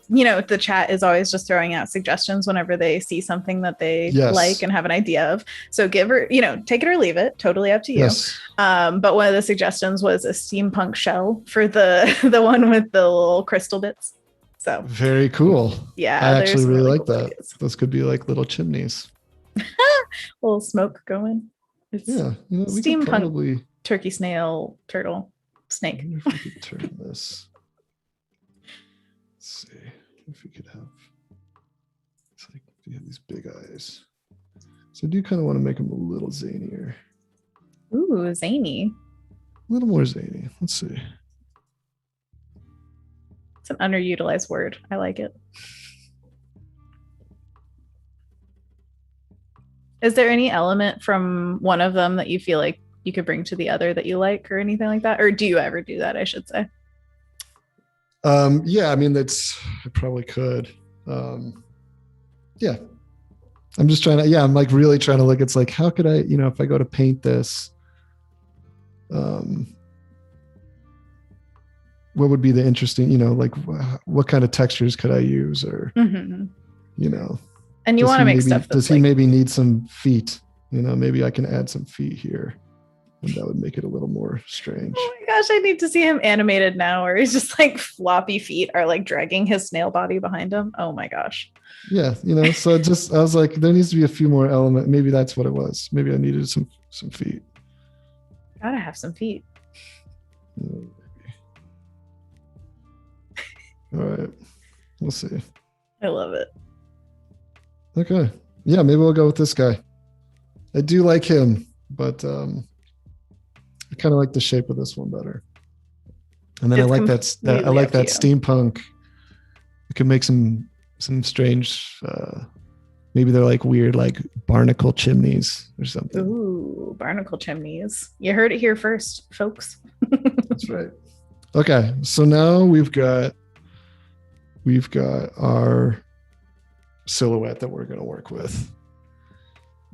the chat is always just throwing out suggestions whenever they see something that they like and have an idea of. So give her, take it or leave it. Totally up to you. Yes. But one of the suggestions was a steampunk shell for the one with the little crystal bits. So very cool. Yeah, I actually really like cool that. Ideas. Those could be like little chimneys. A little smoke going. It's we steampunk could probably turkey, snail, turtle, snake. I wonder if we could turn this. Let's see if we could have. It's like you have these big eyes. So I do kind of want to make them a little zanier. Ooh, zany. A little more zany. Let's see. It's an underutilized word. I like it. Is there any element from one of them that you feel like you could bring to the other that you like or anything like that? Or do you ever do that, I should say? Yeah, I mean, I probably could. Yeah. I'm just trying to, I'm like really trying to look. It's like, how could I, if I go to paint this, what would be the interesting, like what kind of textures could I use or, and you want to make stuff does he maybe need some feet? Maybe I can add some feet here and that would make it a little more strange. Oh my gosh, I need to see him animated now where he's just like floppy feet are like dragging his snail body behind him. Oh my gosh. Yeah, so I was like, there needs to be a few more elements. Maybe that's what it was. Maybe I needed some feet. Gotta have some feet. Maybe. All right, we'll see. I love it. Okay, yeah, maybe we'll go with this guy. I do like him, but I kind of like the shape of this one better. And then I like that steampunk. We can make some strange, maybe they're like weird, like barnacle chimneys or something. Ooh, barnacle chimneys. You heard it here first, folks. That's right. Okay, so now we've got our silhouette that we're going to work with.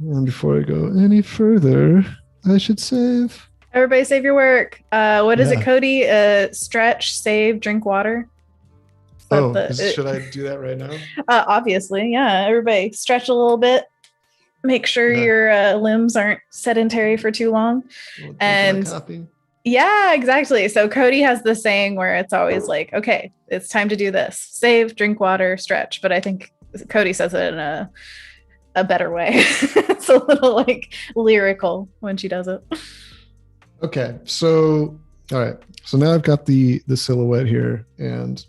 And before I go any further, I should save. Everybody save your work. What is it, Cody? Stretch, save, drink water. Should I do that right now? Obviously, yeah. Everybody stretch a little bit. Make sure your limbs aren't sedentary for too long. And yeah, exactly. So Cody has the saying where it's always like, okay, it's time to do this. Save, drink water, stretch. But I think Cody says it in a better way. It's a little like lyrical when she does it. Okay, so all right. So now I've got the silhouette here, and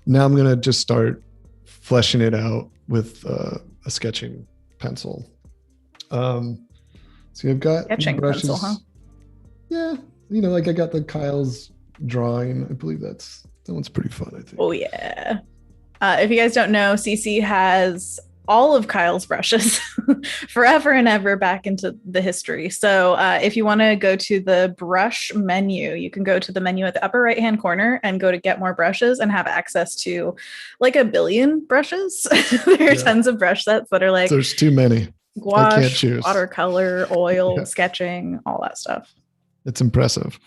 now I'm gonna just start fleshing it out with a sketching pencil. So I've got sketching brushes. Pencil, huh? Yeah, like I got the Kyle's drawing. I believe that one's pretty fun, I think. Oh yeah. If you guys don't know, CC has all of Kyle's brushes forever and ever back into the history. So if you want to go to the brush menu, you can go to the menu at the upper right hand corner and go to get more brushes and have access to like 1 billion brushes. There are tons of brush sets that are like, there's too many. Gouache, I can't choose. Watercolor, oil, sketching, all that stuff. It's impressive.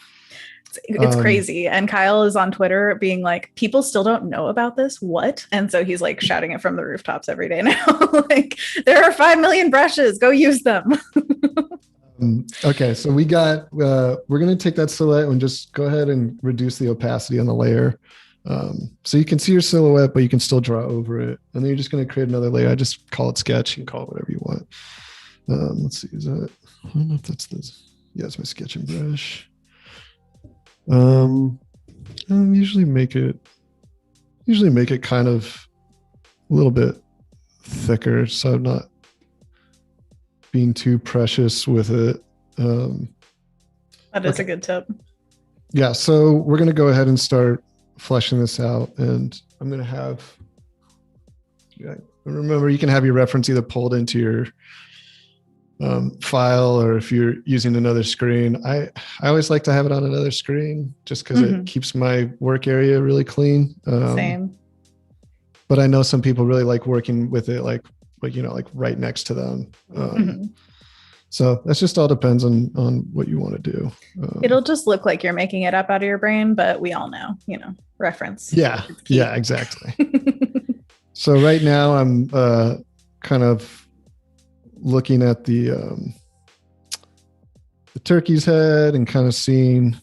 It's crazy. And Kyle is on Twitter being like, people still don't know about this. What? And so he's like shouting it from the rooftops every day now. Like, there are 5 million brushes. Go use them. Okay. So we're going to take that silhouette and just go ahead and reduce the opacity on the layer. So you can see your silhouette, but you can still draw over it. And then you're just going to create another layer. I just call it sketch. You can call it whatever you want. Let's see. I don't know if that's this. Yeah, it's my sketching brush. I usually make it kind of a little bit thicker, so I'm not being too precious with it. That is a good tip. Yeah, so we're going to go ahead and start fleshing this out, and I'm going to have, remember, you can have your reference either pulled into file, or if you're using another screen, I always like to have it on another screen just because it keeps my work area really clean. Same. But I know some people really like working with it, like right next to them. So that's just all depends on what you want to do. It'll just look like you're making it up out of your brain, but we all know, reference. Yeah, exactly. So right now I'm kind of looking at the turkey's head and kind of seeing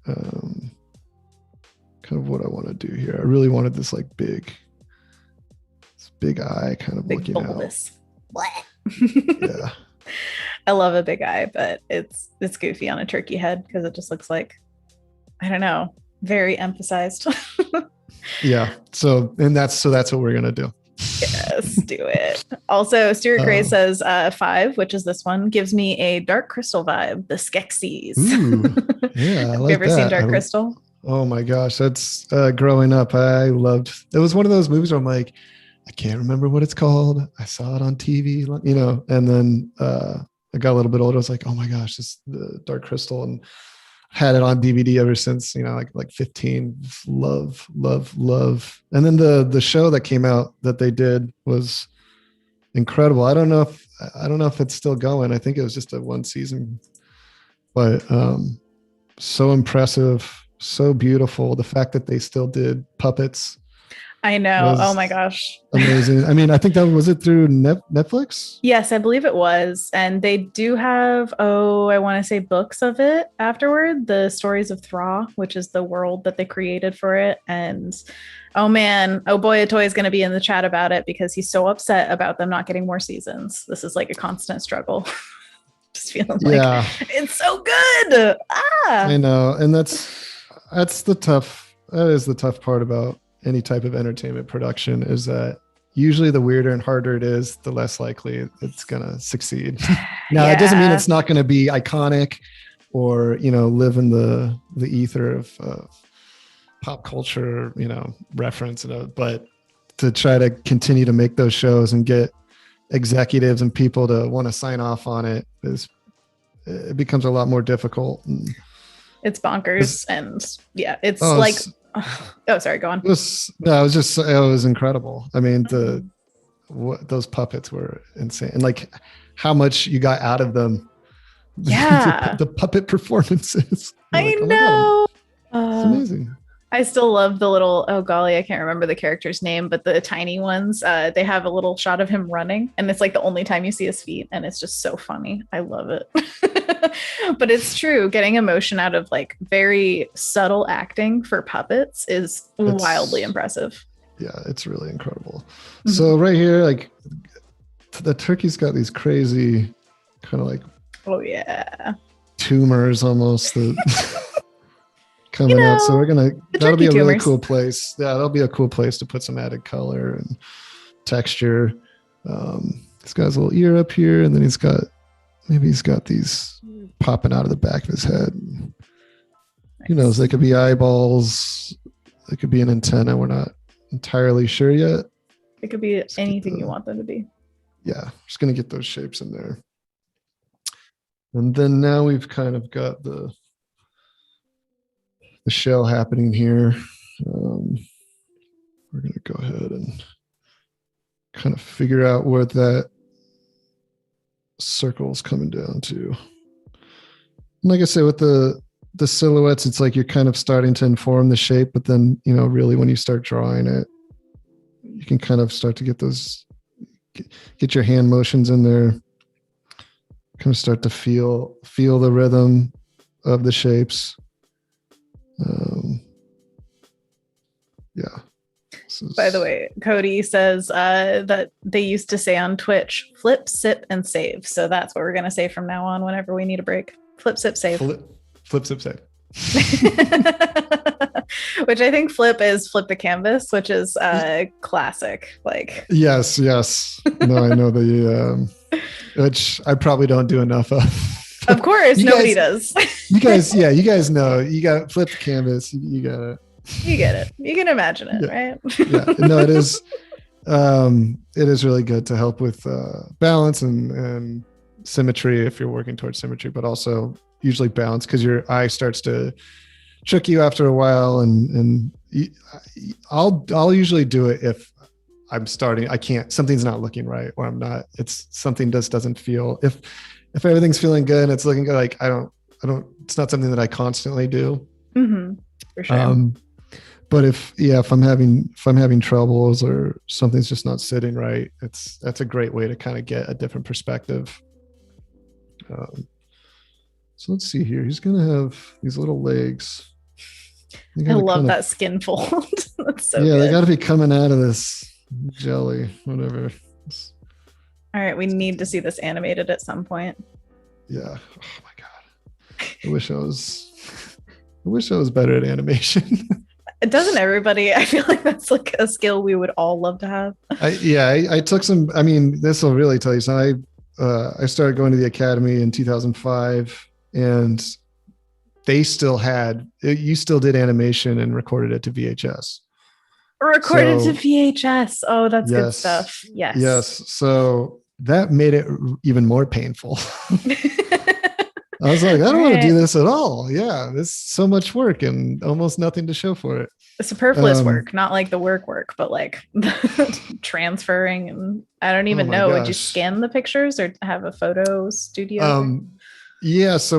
kind of what I want to do here. I really wanted this like big eye kind of big looking bulbous out. Yeah. I love a big eye, but it's goofy on a turkey head because it just looks like, I don't know, very emphasized. Yeah. So that's what we're going to do. Yes, do it. Also, Stuart Gray says 5, which is this one, gives me a Dark Crystal vibe, the Skeksis. Yeah. Have you ever seen Dark Crystal? Oh my gosh. That's growing up. I loved, it was one of those movies where I'm like, I can't remember what it's called. I saw it on TV, and then I got a little bit older. I was like, oh my gosh, this is the Dark Crystal, and had it on DVD ever since, like 15. Just love. And then the show that came out that they did was incredible. I don't know if it's still going. I think it was just a one season, but so impressive, so beautiful. The fact that they still did puppets. I know. Oh my gosh. Amazing. I mean, I think that was it through Netflix? Yes, I believe it was. And they do have, I want to say books of it afterward, the Stories of Thra, which is the world that they created for it. And oh man, boy, Atoy is going to be in the chat about it because he's so upset about them not getting more seasons. This is like a constant struggle. Just feeling like it's so good. I know. And that is the tough part about any type of entertainment production, is that usually the weirder and harder it is, the less likely it's going to succeed. Now, it doesn't mean it's not going to be iconic or, live in the ether of pop culture, reference, but to try to continue to make those shows and get executives and people to want to sign off on it it becomes a lot more difficult. And it's bonkers. It's sorry, go on. It was incredible. I mean, those puppets were insane, and like how much you got out of them. Yeah, the puppet performances. I know. It's amazing. I still love the little, oh golly, I can't remember the character's name, but the tiny ones, they have a little shot of him running and it's like the only time you see his feet and it's just so funny. I love it. But it's true. Getting emotion out of like very subtle acting for puppets is wildly impressive. Yeah, it's really incredible. Mm-hmm. So right here, like the turkey's got these crazy kind of like, oh yeah, tumors almost that coming out. So that'll be a really cool place. Yeah, that'll be a cool place to put some added color and texture. He's got his little ear up here, and then he's got these popping out of the back of his head. Nice. Who knows? They could be eyeballs. They could be an antenna. We're not entirely sure yet. It could be anything you want them to be. Yeah, just gonna get those shapes in there. And then now we've kind of got the shell happening here. We're going to go ahead and kind of figure out where that circle is coming down to. And like I say, with the silhouettes, it's like you're kind of starting to inform the shape, but then, really when you start drawing it, you can kind of start to get your hand motions in there, kind of start to feel the rhythm of the shapes. By the way, Cody says that they used to say on Twitch, flip, sip, and save. So that's what we're going to say from now on whenever we need a break. Flip, sip, save. Flip, sip, save. Which I think flip is flip the canvas, which is classic. Like yes. No, I know which I probably don't do enough of. Of course, nobody does. you guys know. You got flip the canvas. You got it. You get it. You can imagine it, right? Yeah. No, it is. It is really good to help with balance and symmetry if you're working towards symmetry, but also usually balance, because your eye starts to trick you after a while. And I'll usually do it if I'm starting, something's not looking right, or I'm not, it's something just doesn't feel, if everything's feeling good and it's looking good, like I don't, it's not something that I constantly do. Mm-hmm. For sure. But if I'm having troubles or something's just not sitting right, that's a great way to kind of get a different perspective. So let's see here. He's going to have these little legs. I love that skin fold. That's so good. They got to be coming out of this jelly, whatever. All right. We need to see this animated at some point. Yeah. Oh my God. I wish I was better at animation. Doesn't everybody? I feel like that's like a skill we would all love to have. I took some, I mean, this will really tell you something. I started going to the academy in 2005, and they still you still did animation and recorded it to VHS. Recorded to VHS. Oh, that's good stuff. Yes. Yes. So that made it even more painful. I was like, I don't want to do this at all. Yeah, this is so much work and almost nothing to show for it. Superfluous work, not like the work, but like transferring. And I don't even know. Would you scan the pictures or have a photo studio? Yeah. So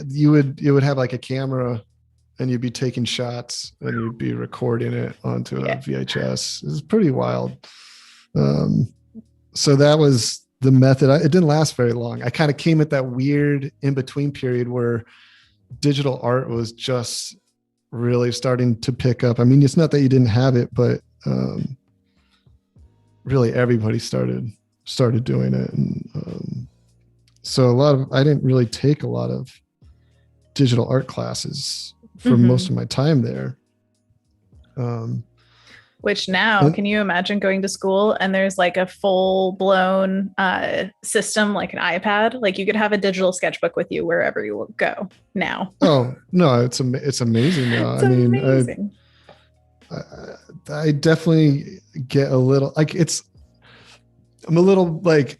you would have like a camera, and you'd be taking shots and you'd be recording it onto a VHS. It was pretty wild. So that was the method. It didn't last very long. I kind of came at that weird in-between period where digital art was just really starting to pick up. I mean, it's not that you didn't have it, but really everybody started doing it. And so I didn't really take a lot of digital art classes for most of my time there. Which now, can you imagine going to school and there's like a full blown system, like an iPad? Like you could have a digital sketchbook with you wherever you will go now. Oh no, it's amazing now. It's amazing. I definitely get a little like I'm a little like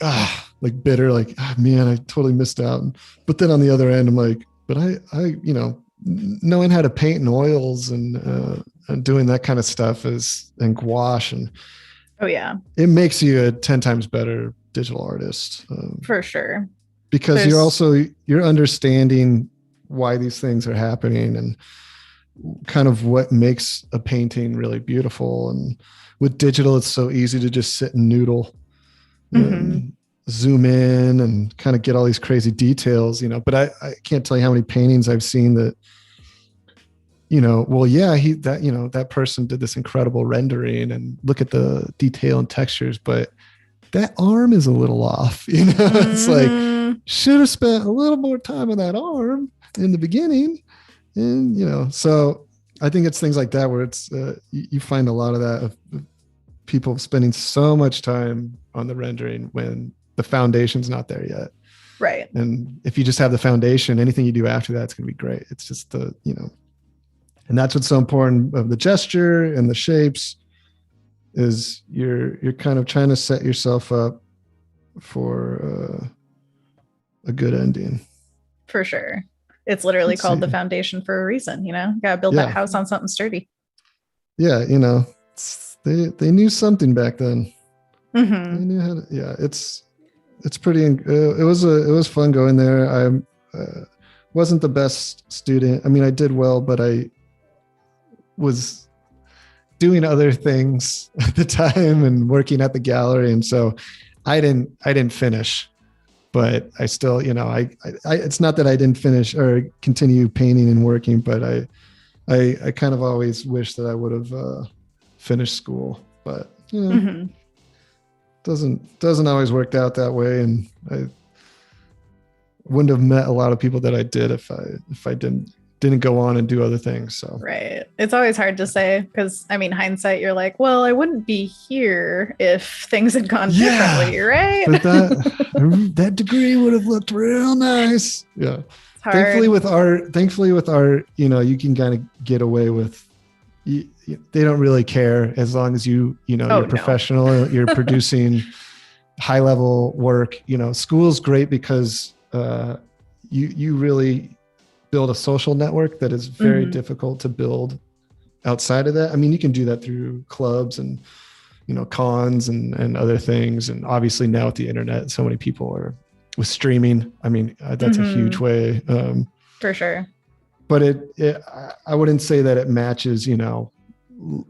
bitter, like, oh, man, I totally missed out. But then on the other end, I'm like, but I knowing how to paint in oils and doing that kind of stuff and gouache, and it makes you a 10 times better digital artist for sure, because you're understanding why these things are happening and kind of what makes a painting really beautiful. And with digital, it's so easy to just sit and noodle and zoom in and kind of get all these crazy details, but I can't tell you how many paintings I've seen that, that person did this incredible rendering and look at the detail and textures, but that arm is a little off, it's like, should have spent a little more time on that arm in the beginning. And, so I think it's things like that where it's, you find a lot of that of people spending so much time on the rendering when the foundation's not there yet. Right. And if you just have the foundation, anything you do after that's going to be great. It's just and that's what's so important of the gesture and the shapes is you're kind of trying to set yourself up for a good ending. For sure. It's literally called the foundation for a reason, you gotta build that house on something sturdy. Yeah. They knew something back then. They knew how to, it's pretty, it was fun going there. I wasn't the best student. I mean, I did well, but I was doing other things at the time and working at the gallery. And so I didn't finish, but I still, I it's not that I didn't finish or continue painting and working, but I kind of always wish that I would have finished school, but doesn't always work out that way. And I wouldn't have met a lot of people that I did if I didn't go on and do other things. So right. It's always hard to say because hindsight, you're like, well, I wouldn't be here if things had gone differently, right? But that degree would have looked real nice. Yeah. Thankfully with art, you can kind of get away with. They don't really care as long as you're professional. You're producing high level work, school's great because you really build a social network that is very difficult to build outside of that. I mean, you can do that through clubs and, cons and other things. And obviously now with the internet, so many people are with streaming. I mean, that's a huge way. For sure. But I wouldn't say that it matches,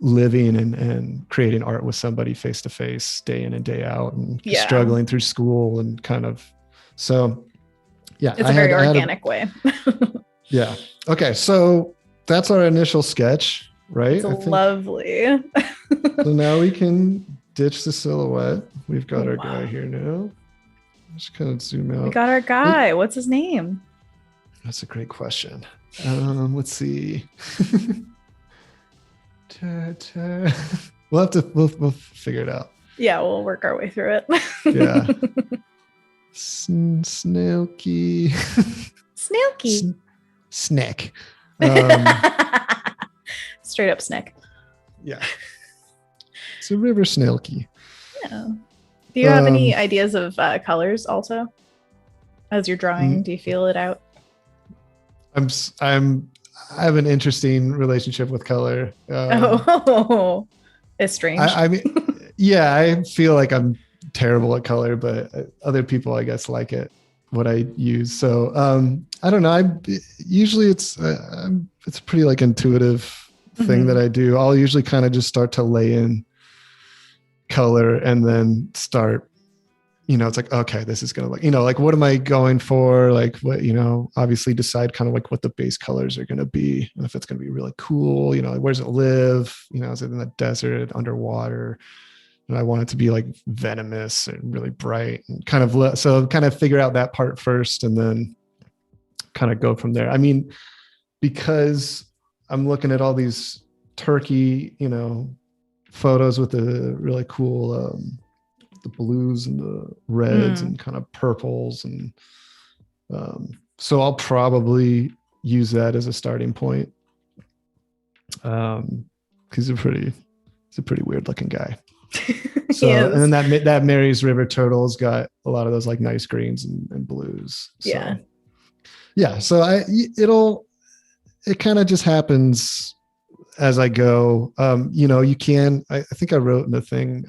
living and creating art with somebody face to face, day in and day out, and struggling through school and kind of, so yeah. It's a very organic way. Yeah. Okay. So that's our initial sketch, right? It's lovely. So now we can ditch the silhouette. We've got our guy here now. Just kind of zoom out. We got our guy. What's his name? That's a great question. Let's see. We'll figure it out. Yeah, we'll work our way through it. Yeah. Snailky. Snailky. Snack. Straight up snack. Yeah. It's a river snailky. Yeah. Do you have any ideas of colors also? As you're drawing, do you feel it out? I have an interesting relationship with color. It's strange. I mean, yeah, I feel like I'm terrible at color, but other people, I guess, like it, what I use. So I don't know. Usually it's a pretty like intuitive thing that I do. I'll usually kind of just start to lay in color and then start, it's like, okay, this is going to look, like, what am I going for? Like what, obviously decide kind of like what the base colors are going to be. And if it's going to be really cool, like where does it live? Is it in the desert, underwater? And I want it to be like venomous and really bright and kind of, so kind of figure out that part first and then kind of go from there. I mean, because I'm looking at all these turkey, photos with the really cool, the blues and the reds and kind of purples. And so I'll probably use that as a starting point. He's a pretty weird looking guy. So, and then that Mary's River Turtle's got a lot of those like nice greens and blues. So, yeah. So it kind of just happens as I go. You can, I think I wrote in the thing,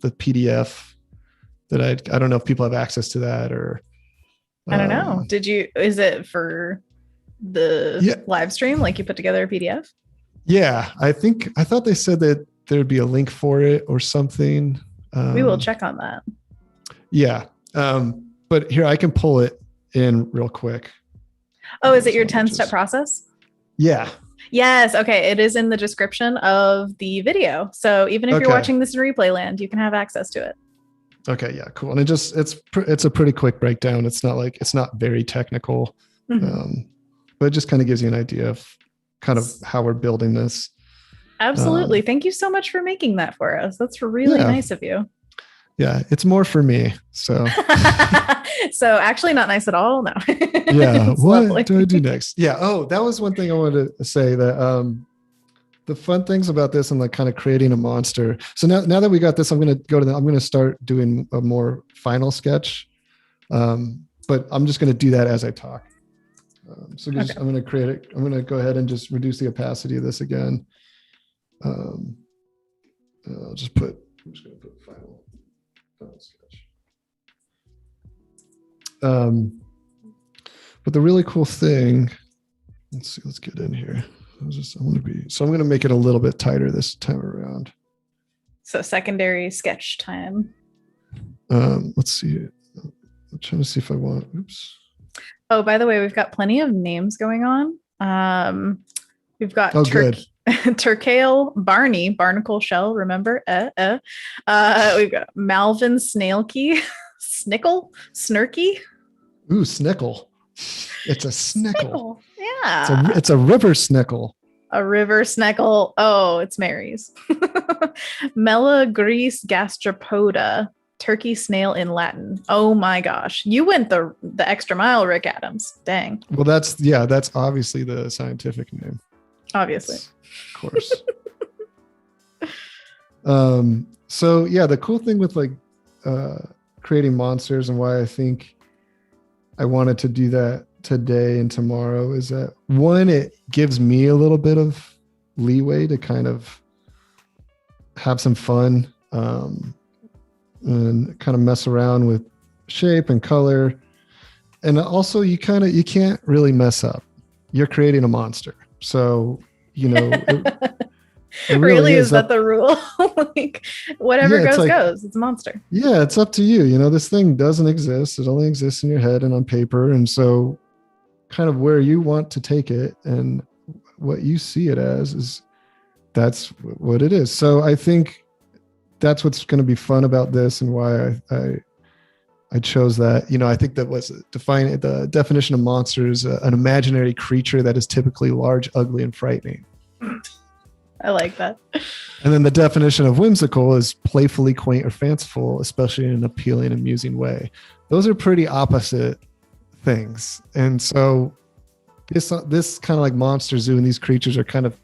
the PDF that I don't know if people have access to that or. I don't know. Is it for the live stream? Like you put together a PDF? Yeah. I thought they said that there'd be a link for it or something. We will check on that. Yeah. But here I can pull it in real quick. Oh, is it your 10-step process? Yeah. Yes. Okay. It is in the description of the video. So even if you're watching this in replay land, you can have access to it. Okay. Yeah. Cool. And it's a pretty quick breakdown. It's not very technical, but it just kind of gives you an idea of kind of how we're building this. Absolutely. Thank you so much for making that for us. That's really nice of you. Yeah. It's more for me. So, so actually not nice at all. No. Yeah. What lovely. Do I do next? Yeah. Oh, that was one thing I wanted to say that, the fun things about this and like kind of creating a monster. So now that we got this, I'm going to start doing a more final sketch. But I'm just going to do that as I talk. I'm going to create it. I'm going to go ahead and just reduce the opacity of this again. I'm just going to put final sketch. But the really cool thing, let's get in here. I'm going to make it a little bit tighter this time around. So secondary sketch time. Let's see. I'm trying to see if I want, oops. Oh, by the way, we've got plenty of names going on. We've got Turkale Barney, Barnacle Shell, remember? We've got Malvin Snailkey, Snickle, Snurky. Ooh, Snickle. It's a snickle. Yeah. It's a river snickle. A river snickle. Oh, it's Mary's. Melagris gastropoda, turkey snail in Latin. Oh my gosh. You went the extra mile, Rick Adams. Dang. Well, that's obviously the scientific name. Obviously. Of course. So yeah, the cool thing with like creating monsters and why I think I wanted to do that today and tomorrow is that, one, it gives me a little bit of leeway to kind of have some fun and kind of mess around with shape and color. And also you can't really mess up. You're creating a monster. So, it really is that the rule? Like whatever goes. It's a monster. Yeah, it's up to you. This thing doesn't exist. It only exists in your head and on paper. And so kind of where you want to take it and what you see it as that's what it is. So I think that's what's going to be fun about this and why I chose that. I think that was the definition of monster is an imaginary creature that is typically large, ugly, and frightening. I like that. And then the definition of whimsical is playfully quaint or fanciful, especially in an appealing, amusing way. Those are pretty opposite things. And so this kind of like Monster Zoo and these creatures are kind of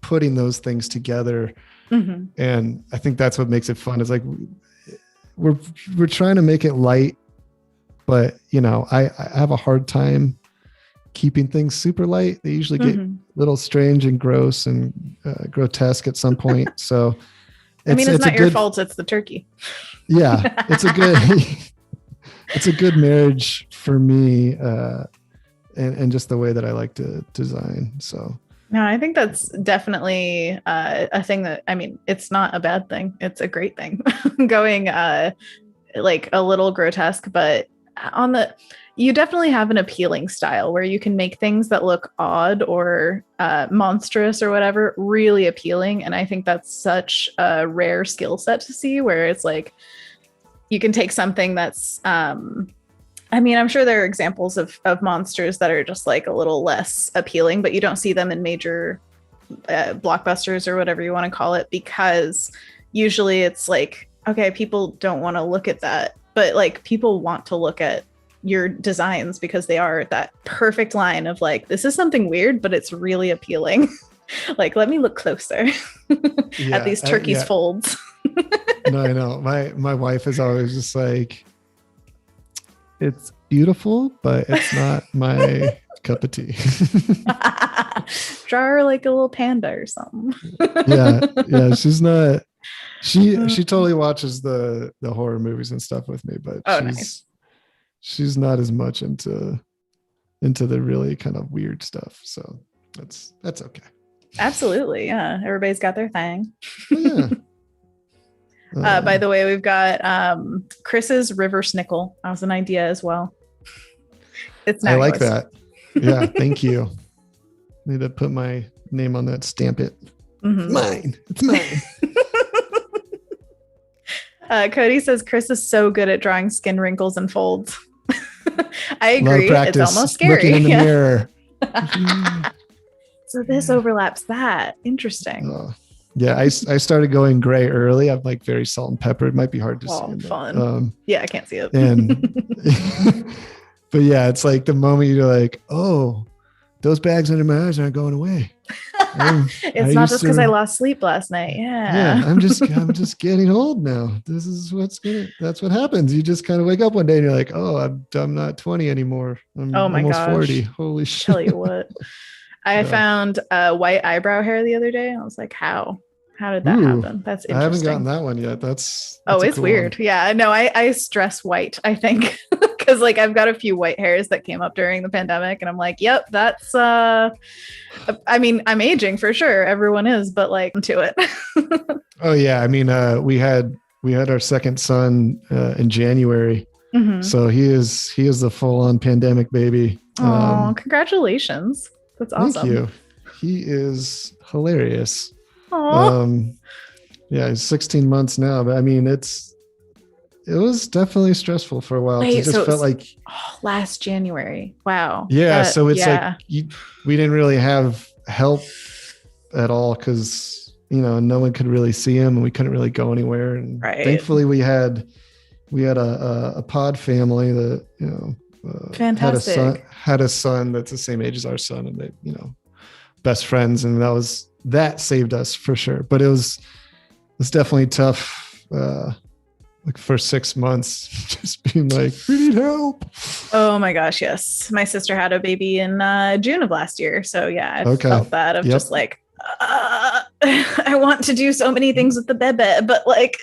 putting those things together. Mm-hmm. And I think that's what makes it fun. Is like we're trying to make it light, but I have a hard time keeping things super light. They usually get a little strange and gross and grotesque at some point. So it's not your fault. It's the turkey. Yeah, it's a good marriage for me, and just the way that I like to design. So no, I think that's definitely a thing that, it's not a bad thing. It's a great thing. Going like a little grotesque, but you definitely have an appealing style where you can make things that look odd or monstrous or whatever really appealing. And I think that's such a rare skill set to see, where it's like you can take something that's I'm sure there are examples of monsters that are just like a little less appealing, but you don't see them in major blockbusters or whatever you want to call it, because usually it's like, okay, people don't want to look at that, but like people want to look at your designs because they are that perfect line of like, this is something weird, but it's really appealing. Like, let me look closer at these turkey's folds. No, I know. My wife is always just like, it's beautiful, but it's not my cup of tea. Draw her like a little panda or something. Yeah. She's not. She totally watches the horror movies and stuff with me, but she's not as much into the really kind of weird stuff. So that's okay. Absolutely, yeah. Everybody's got their thing. Yeah. By the way, we've got Chris's River Snickle. That was an idea as well. It's not. I like that. Yeah, thank you. Need to put my name on that. Stamp it. Mm-hmm. Mine. It's mine. Cody says Chris is so good at drawing skin wrinkles and folds. I agree. It's almost scary. Looking in the mirror. So this overlaps that. Interesting. Yeah, I started going gray early. I'm like very salt and pepper. It might be hard to see. Fun. Yeah, I can't see it. But yeah, it's like the moment you're like, oh, those bags under my eyes aren't going away. It's not just because I lost sleep last night. Yeah. I'm just getting old now. This is that's what happens. You just kind of wake up one day and you're like, oh, I'm not 20 anymore. I'm almost 40. Holy shit. Tell you what. I found white eyebrow hair the other day. I was like, how did that happen? That's interesting. I haven't gotten that one yet. That's it's cool weird. One. Yeah, no, I stress white, I think, because like I've got a few white hairs that came up during the pandemic and I'm like, yep, that's I'm aging for sure. Everyone is, but like I'm to it. Oh yeah. We had our second son in January. Mm-hmm. So he is the full on pandemic baby. Oh, congratulations. That's awesome. Thank you. He is hilarious. Aww. Yeah, he's 16 months now, but it was definitely stressful for a while. Wait, it just felt like last January. Wow. Yeah. So it's like we didn't really have help at all because, no one could really see him and we couldn't really go anywhere. And thankfully we had a pod family that, fantastic. Had a son that's the same age as our son and they, best friends. And that saved us for sure. But it was definitely tough like for 6 months, just being like, we need help. Oh my gosh, yes. My sister had a baby in June of last year. So yeah, I Okay. felt that of just like, I want to do so many things with the bebe, but like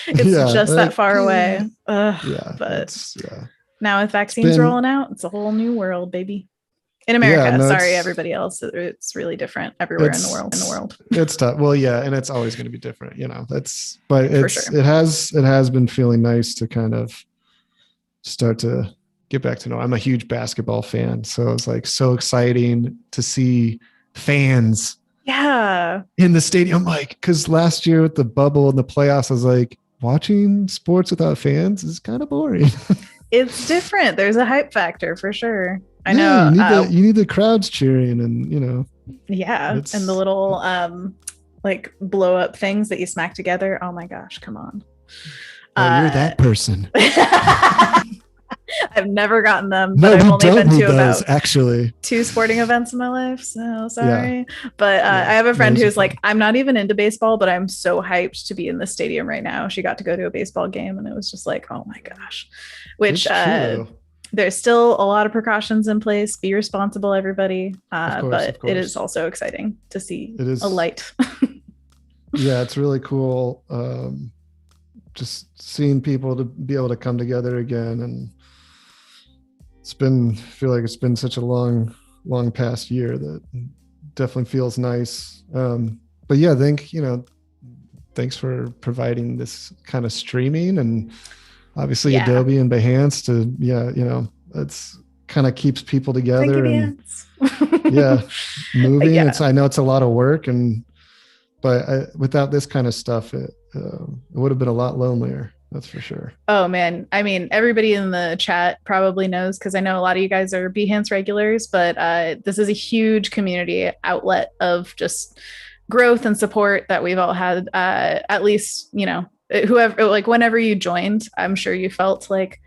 it's just that far away. But now with vaccines rolling out, it's a whole new world, baby. In America, sorry, everybody else. It's really different everywhere in the world. It's tough. Well, yeah, and it's always going to be different, but it has been feeling nice to kind of start to get back to know. I'm a huge basketball fan, so it's like so exciting to see fans in the stadium. Like, because last year with the bubble and the playoffs, I was like, watching sports without fans is kind of boring. It's different. There's a hype factor for sure. I know you need the crowds cheering and and the little like blow up things that you smack together. Oh my gosh, come on. You're that person. I've never gotten them, but I've only been to about actually 2 sporting events in my life. So sorry. But I have a friend who's like, I'm not even into baseball, but I'm so hyped to be in the stadium right now. She got to go to a baseball game and it was just like, oh my gosh, which there's still a lot of precautions in place. Be responsible, everybody. But it is also exciting to see a light. Yeah, it's really cool. Just seeing people to be able to come together again. And I feel like it's been such a long past year that definitely feels nice. But yeah, thanks for providing this kind of streaming and obviously Adobe and Behance it's kind of keeps people together and moving. I know it's a lot of work but without this kind of stuff, it would have been a lot lonelier. That's for sure. Oh man. I mean, everybody in the chat probably knows, because I know a lot of you guys are Behance regulars, but this is a huge community outlet of just growth and support that we've all had, at least, whoever, like whenever you joined, I'm sure you felt like,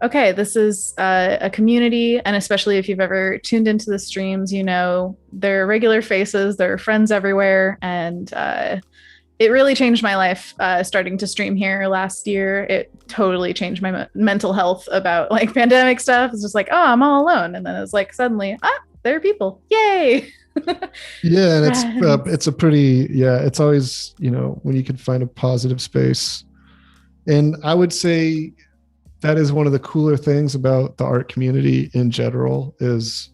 okay, this is a community. And especially if you've ever tuned into the streams, there are regular faces, there are friends everywhere. And it really changed my life starting to stream here last year. It totally changed my mental health about like pandemic stuff. It's just like, oh, I'm all alone. And then it's like, suddenly, there are people. Yay. Yeah. And it's a pretty, it's always, when you can find a positive space. And I would say that is one of the cooler things about the art community in general is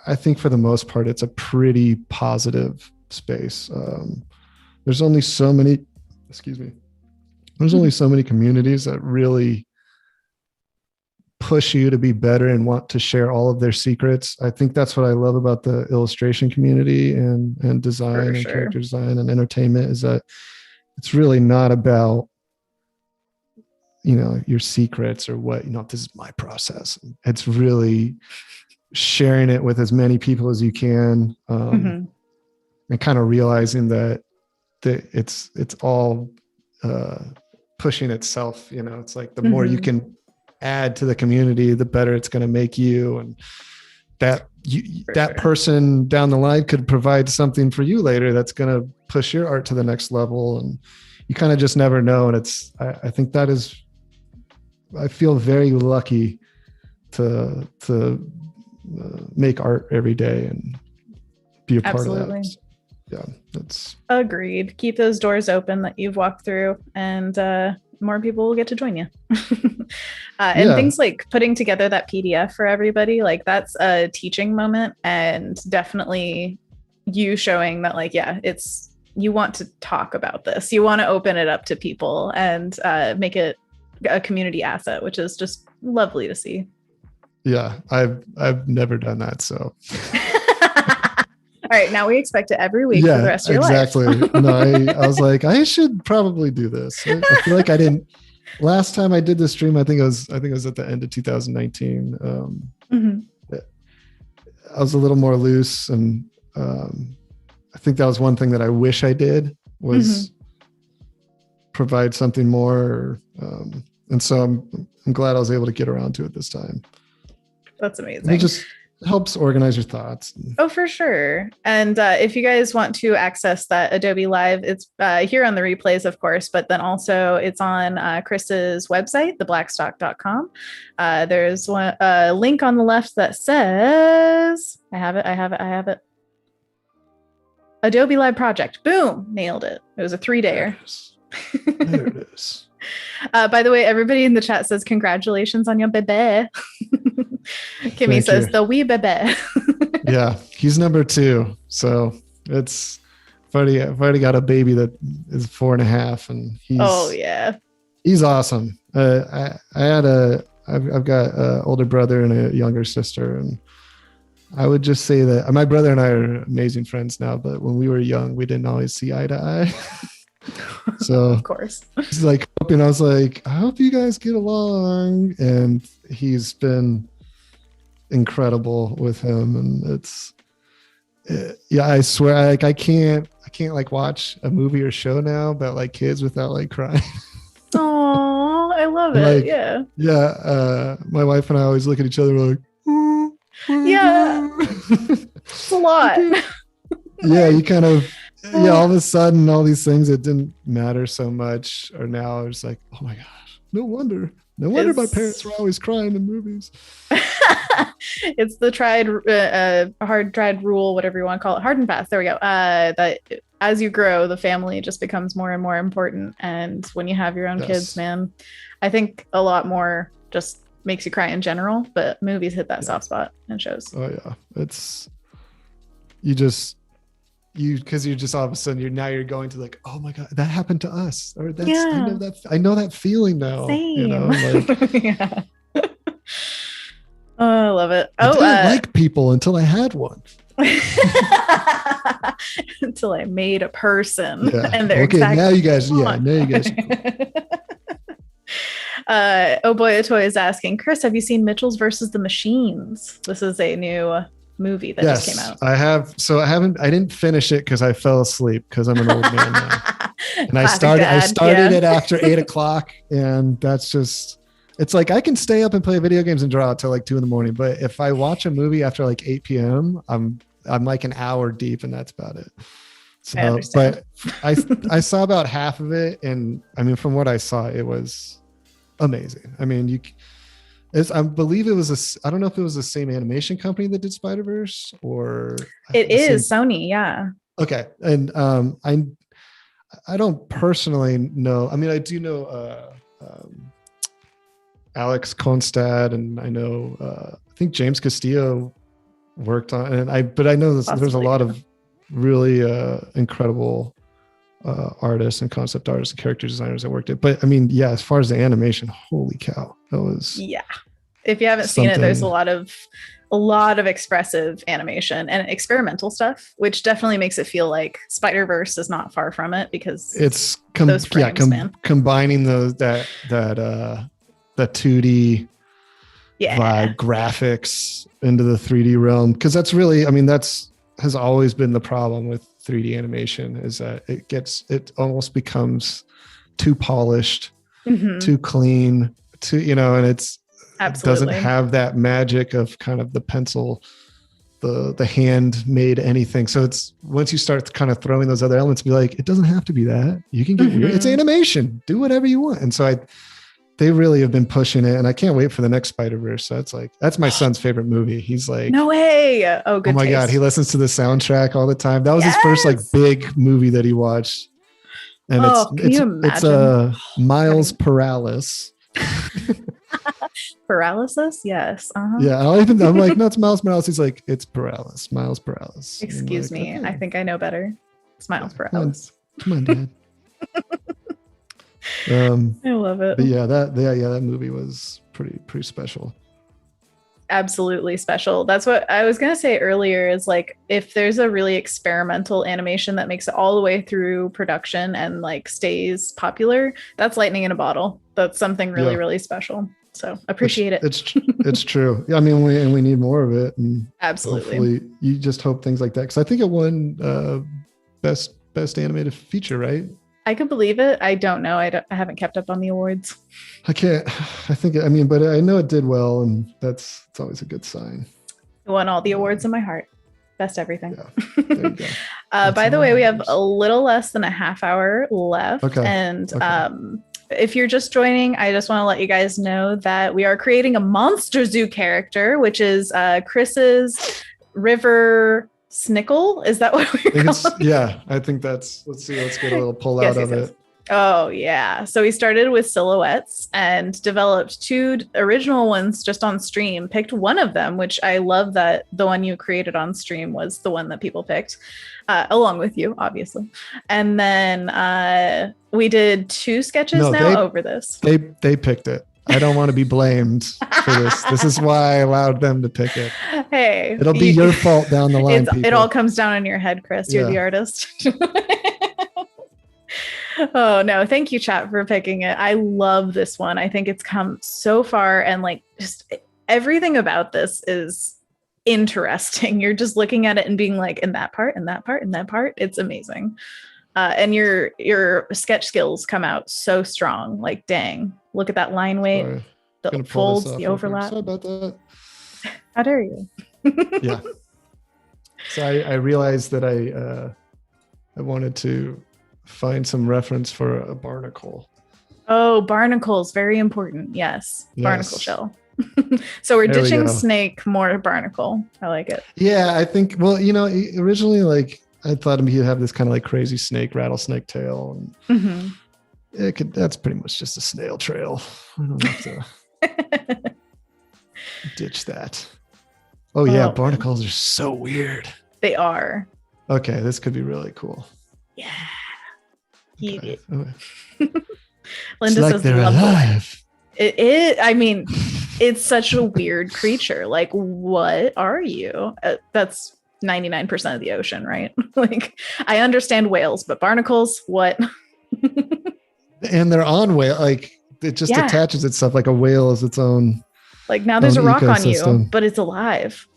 I think for the most part, it's a pretty positive space. There's only so many, there's only so many communities that really push you to be better and want to share all of their secrets. I think that's what I love about the illustration community and design and character design and entertainment is that it's really not about, your secrets or what, this is my process. It's really sharing it with as many people as you can and kind of realizing that it's all pushing itself. It's like the more you can add to the community, the better it's going to make you. And that person down the line could provide something for you later that's going to push your art to the next level. And you kind of just never know. And I think that is, I feel very lucky to make art every day and be a part of that. Yeah, that's agreed. Keep those doors open that you've walked through, and more people will get to join you. And things like putting together that PDF for everybody, like that's a teaching moment, and definitely you showing that, like, it's you want to talk about this, you want to open it up to people and make it a community asset, which is just lovely to see. Yeah, I've never done that, so. All right, now we expect it every week for the rest of your life. Exactly. No, I was like, I should probably do this. I feel like I didn't. Last time I did this stream, I think it was at the end of 2019. I was a little more loose, and I think that was one thing that I wish I did was provide something more. And so I'm glad I was able to get around to it this time. That's amazing. helps organize your thoughts. Oh, for sure. And if you guys want to access that Adobe Live, it's here on the replays, of course, but then also it's on Chris's website, theblackstock.com. There's a link on the left that says, I have it. Adobe Live Project. Boom, nailed it. It was a 3-dayer. There it is. By the way, everybody in the chat says congratulations on your bebe. Kimmy says the wee bebe. Yeah, he's number 2. So I've already got a baby that is 4.5, and he's awesome. I've got an older brother and a younger sister, and I would just say that my brother and I are amazing friends now, but when we were young, we didn't always see eye to eye. So of course, he's like, I was like, I hope you guys get along, and he's been incredible with him, and I swear, like I can't like watch a movie or show now about like kids without like crying. Oh, I love it. Like, yeah. My wife and I always look at each other like, yeah, it's a lot. Yeah, you kind of. Yeah, all of a sudden, all these things that didn't matter so much are now it's like, oh my gosh, no wonder my parents were always crying in movies. It's the hard-tried rule, whatever you want to call it, hard and fast. There we go. That as you grow, the family just becomes more and more important. And when you have your own kids, man, I think a lot more just makes you cry in general, but movies hit that soft spot and shows. Oh yeah, because you're just all of a sudden you're going to like, oh my god, that happened to us, or I know that feeling now. Same. You know, like, yeah. Oh, I love it. I didn't like people until I had one. Until I made a person. Yeah. And they're okay. Now you guys. Oh boy, a toy is asking, Chris, have you seen Mitchell's versus the Machines? This is a new movie that just came out. I have. So I didn't finish it because I fell asleep because I'm an old man now. And I started it after 8:00, and that's just, it's like I can stay up and play video games and draw out till like 2 a.m. But if I watch a movie after like 8 p.m., I'm like an hour deep, and that's about it. So, but I saw about half of it, and I mean, from what I saw, it was amazing. I mean, I believe it was I don't know if it was the same animation company that did Spider-Verse, or it is Sony. Yeah. Okay. And I don't personally know. I mean, I do know Alex Konstad, and I know I think James Castillo worked on it, but I know there's a lot of really incredible artists and concept artists and character designers that worked it. But I mean, yeah, as far as the animation, holy cow, that was if you haven't seen it, there's a lot of expressive animation and experimental stuff, which definitely makes it feel like Spider-Verse is not far from it, because it's those frames, man. Combining those that 2D vibe graphics into the 3D realm, because that's really, I mean, has always been the problem with 3D animation, is that it almost becomes too polished, too clean, and it doesn't have that magic of kind of the pencil, the handmade anything. So it's, once you start kind of throwing those other elements, be like, it doesn't have to be that. You can get weird. It's animation. Do whatever you want. And so they really have been pushing it, and I can't wait for the next Spider-Verse. So that's my son's favorite movie. He's like, no way. Oh, good. Oh my God. He listens to the soundtrack all the time. That was his first like big movie that he watched. And it's Miles Paralysis. Paralysis? Yes. Uh-huh. Yeah. I'm like, no, it's Miles Morales. He's like, it's Paralysis. Miles Paralysis. Excuse me. Okay. I think I know better. It's Miles Paralysis. Come on, Dad. I love it. But that movie was pretty special. Absolutely special. That's what I was going to say earlier, is like, if there's a really experimental animation that makes it all the way through production and like stays popular, that's lightning in a bottle. That's something really, really special. So appreciate it. It's true. Yeah. I mean, we need more of it. And absolutely. Hopefully you just hope things like that. Cause I think it won best animated feature, right? I could believe it. I don't know. I haven't kept up on the awards. But I know it did well, and it's always a good sign. Won all the awards in my heart. Best everything. Yeah. There you go. By the way, we have a little less than a half hour left. Okay. And if you're just joining, I just want to let you guys know that we are creating a Monster Zoo character, which is Chris's River Snickle. Is that what we're calling? Yeah, I think that's, let's see, let's get a little pull out of it. Oh, yeah. So we started with silhouettes and developed 2 original ones just on stream, picked one of them, which I love that the one you created on stream was the one that people picked, along with you, obviously. And then we did 2 sketches over this. They picked it. I don't want to be blamed for this. This is why I allowed them to pick it. Hey, it'll be your fault down the line. It all comes down on your head, Chris. You're the artist. Oh no, thank you, chat, for picking it. I love this one. I think it's come so far, and like just everything about this is interesting. You're just looking at it and being like, in that part, and that part, and that part. It's amazing. And your sketch skills come out so strong. Like, dang, look at that line weight, the folds, the overlap. Sorry about that. How dare you? Yeah. So I realized that I wanted to find some reference for a barnacle. Oh, barnacles, very important. Yes. Barnacle shell. So we're ditching snake, more barnacle. I like it. Yeah, I think, well, originally, like, I thought he'd have this kind of like crazy snake, rattlesnake tail. And that's pretty much just a snail trail. I don't have to ditch that. Oh yeah, barnacles are so weird. They are. Okay, this could be really cool. Yeah. Okay. Linda says they're alive. It is. I mean, it's such a weird creature. Like, what are you? That's 99% of the ocean, right? Like, I understand whales, but barnacles, what? And they're on whale. Like, it just attaches itself like a whale is its own. Like, now there's a rock on you, but it's alive.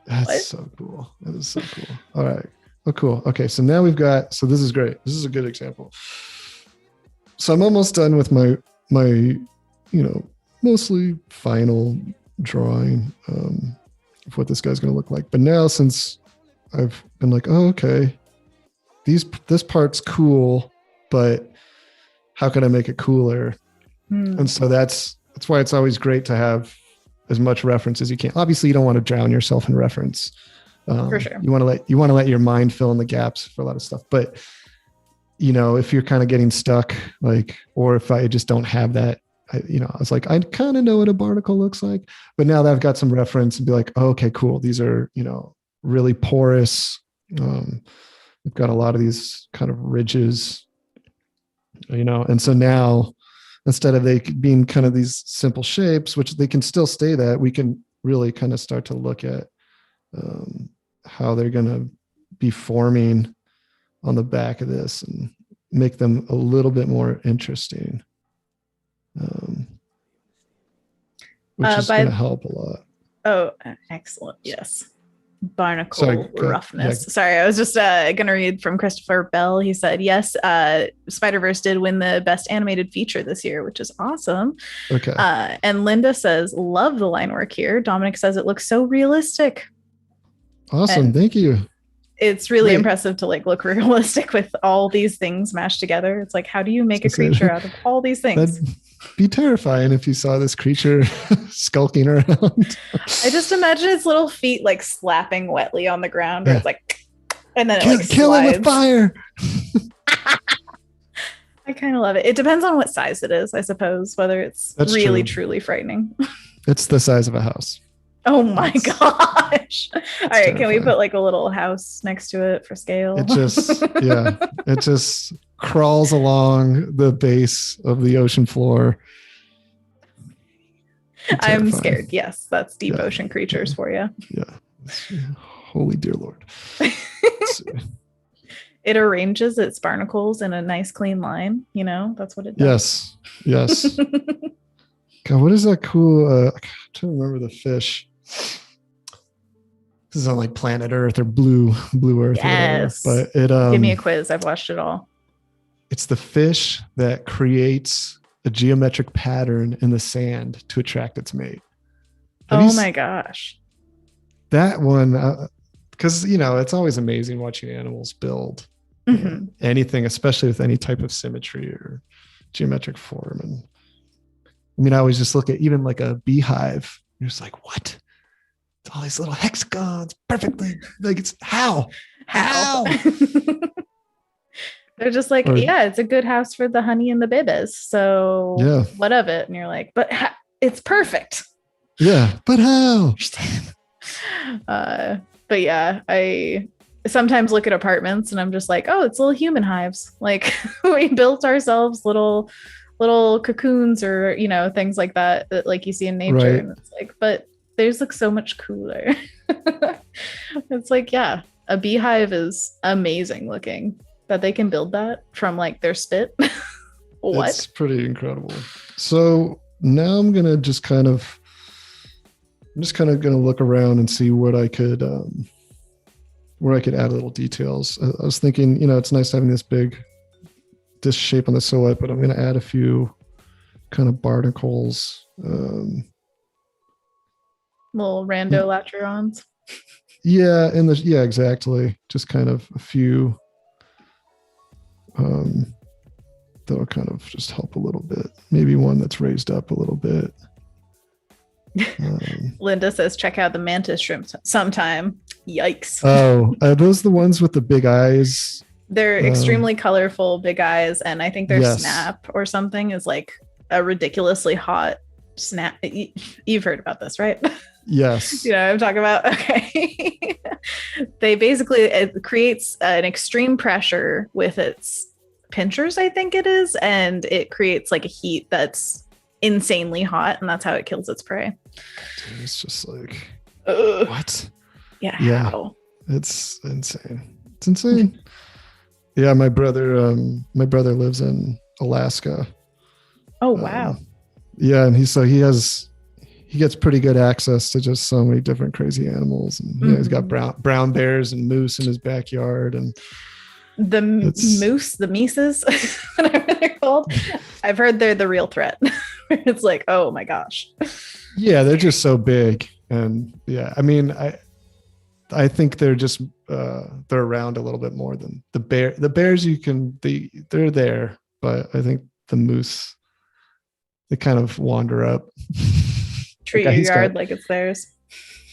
That's so cool. That is so cool. All right. Oh, cool. Okay. So now we've got, so this is great. This is a good example. So I'm almost done with my, mostly final drawing of what this guy's going to look like. But now, since I've been like, oh, okay, this part's cool, but how can I make it cooler? And so that's why it's always great to have as much reference as you can. Obviously, you don't want to drown yourself in reference. For sure. You want to let your mind fill in the gaps for a lot of stuff. But if you're kind of getting stuck, like, or if I just don't have that, I was like, I kind of know what a barnacle looks like. But now that I've got some reference and be like, oh, okay, cool. These are, really porous. We've got a lot of these kind of ridges, and so now, instead of they being kind of these simple shapes, which they can still stay that, we can really kind of start to look at how they're going to be forming on the back of this and make them a little bit more interesting, which is going to help a lot. Oh, excellent. Yes. Barnacle roughness. Sorry, I was just going to read from Christopher Bell. He said, yes, Spider-Verse did win the best animated feature this year, which is awesome. Okay. And Linda says, love the line work here. Dominic says it looks so realistic. Awesome. And thank you. It's really impressive to like look realistic with all these things mashed together. It's like, how do you make a creature out of all these things? That'd be terrifying if you saw this creature skulking around. I just imagine its little feet like slapping wetly on the ground. Or it's like, and then it kill it with fire. I kind of love it. It depends on what size it is, I suppose, whether it's really, truly frightening. It's the size of a house. Oh my gosh. All right. Terrifying. Can we put like a little house next to it for scale? It just crawls along the base of the ocean floor. I'm scared. Yes. That's deep ocean creatures for you. Yeah. Holy dear Lord. It arranges its barnacles in a nice clean line. That's what it does. Yes. God, what is that cool? I'm trying to remember the fish. This is on like Planet Earth or Blue Earth. Yes. Or whatever. But give me a quiz. I've watched it all. It's the fish that creates a geometric pattern in the sand to attract its mate. My gosh. that one, because it's always amazing watching animals build anything, especially with any type of symmetry or geometric form. And I mean, I always just look at even like a beehive. You're just like, what? It's all these little hexagons, perfectly. Like, it's how? They're just like, yeah, it's a good house for the honey and the babies. So what of it? And you're like, but it's perfect. Yeah, but how? But yeah, I sometimes look at apartments and I'm just like, oh, it's little human hives. Like we built ourselves little cocoons or things like that like you see in nature. Right. And it's like, but theirs look so much cooler. It's like, yeah, a beehive is amazing looking. That they can build that from like their spit. What? It's pretty incredible. So now I'm just kind of gonna look around and see what I could where I could add little details. I was thinking, it's nice having this shape on the silhouette, but I'm gonna add a few kind of barnacles. Little rando latrons. Yeah, exactly. Just kind of a few that'll kind of just help a little bit. Maybe one that's raised up a little bit. Linda says, check out the mantis shrimp sometime. Yikes. Oh, are those the ones with the big eyes? They're extremely colorful, big eyes. And I think their snap or something is like a ridiculously hot snap. You've heard about this, right? Yes. You know what I'm talking about? Okay. It creates an extreme pressure with its pinchers, I think it is. And it creates like a heat that's insanely hot. And that's how it kills its prey. Dude, it's just like, what? Yeah. How? It's insane. It's insane. Yeah. My brother lives in Alaska. Oh, wow. Yeah. And he gets pretty good access to just so many different crazy animals. And he's got brown bears and moose in his backyard. And the mises, whatever they're called. I've heard they're the real threat. It's like, oh my gosh. Yeah, they're just so big. And yeah, I mean, I think they're just they're around a little bit more than the bear. The bears they're there, but I think the moose, they kind of wander up. Treat your yard like it's theirs.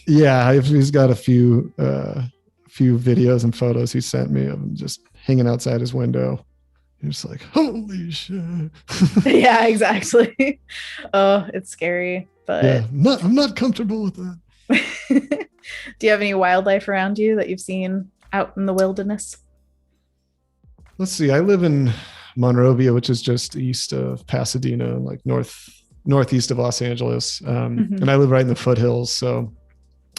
Yeah, he's got a few videos and photos he sent me of him just hanging outside his window. You're just like, holy shit. Yeah, exactly. Oh, it's scary. But yeah, I'm not comfortable with that. Do you have any wildlife around you that you've seen out in the wilderness? Let's see. I live in Monrovia, which is just east of Pasadena, like northeast of Los Angeles. And I live right in the foothills. So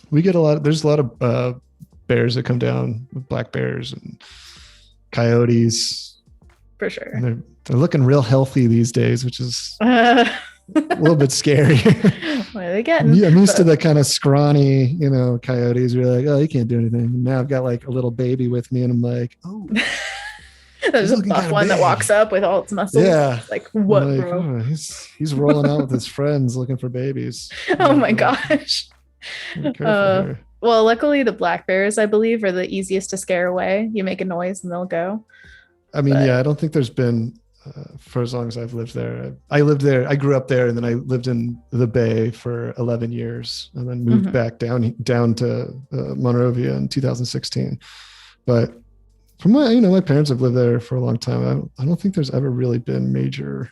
we get there's a lot of bears that come down, black bears and coyotes. For sure. And they're looking real healthy these days, which is a little bit scary. What are they getting? Yeah, I'm used to the kind of scrawny, coyotes. You're like, oh, you can't do anything. And now I've got like a little baby with me, and I'm like, oh. There's a buff one that walks up with all its muscles. Yeah. It's like, what, like, bro? Oh, he's rolling out with his friends looking for babies. Oh my gosh. Well, luckily the black bears, I believe, are the easiest to scare away. You make a noise and they'll go. I mean, yeah, I don't think there's been, for as long as I've lived there. I lived there. I grew up there, and then I lived in the Bay for 11 years, and then moved back down to Monrovia in 2016. But from my parents have lived there for a long time. I don't think there's ever really been major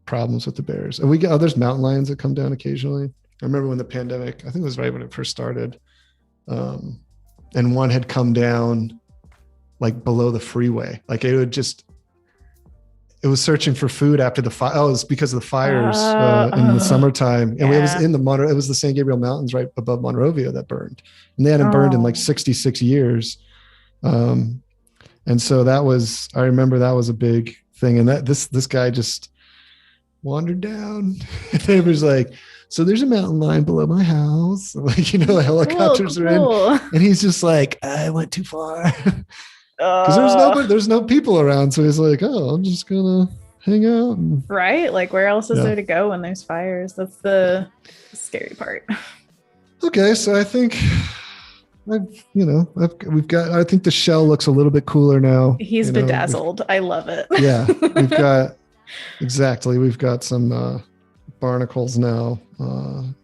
problems with the bears. And there's mountain lions that come down occasionally. I remember when the pandemic, I think it was right when it first started, and one had come down like below the freeway. Like it was searching for food after the fire. Oh, it was because of the fires in the summertime. And it was it was the San Gabriel Mountains right above Monrovia that burned. And they hadn't burned in like 66 years. And so I remember that was a big thing. And that this guy just wandered down. And it was like, so there's a mountain lion below my house. Like, helicopters are in. And he's just like, I went too far. Because there's no people around. So he's like, oh, I'm just going to hang out. Right? Like, where else is there to go when there's fires? That's the scary part. Okay, so I think we've got. I think the shell looks a little bit cooler now. He's bedazzled. I love it. Yeah, we've got exactly. We've got some barnacles now.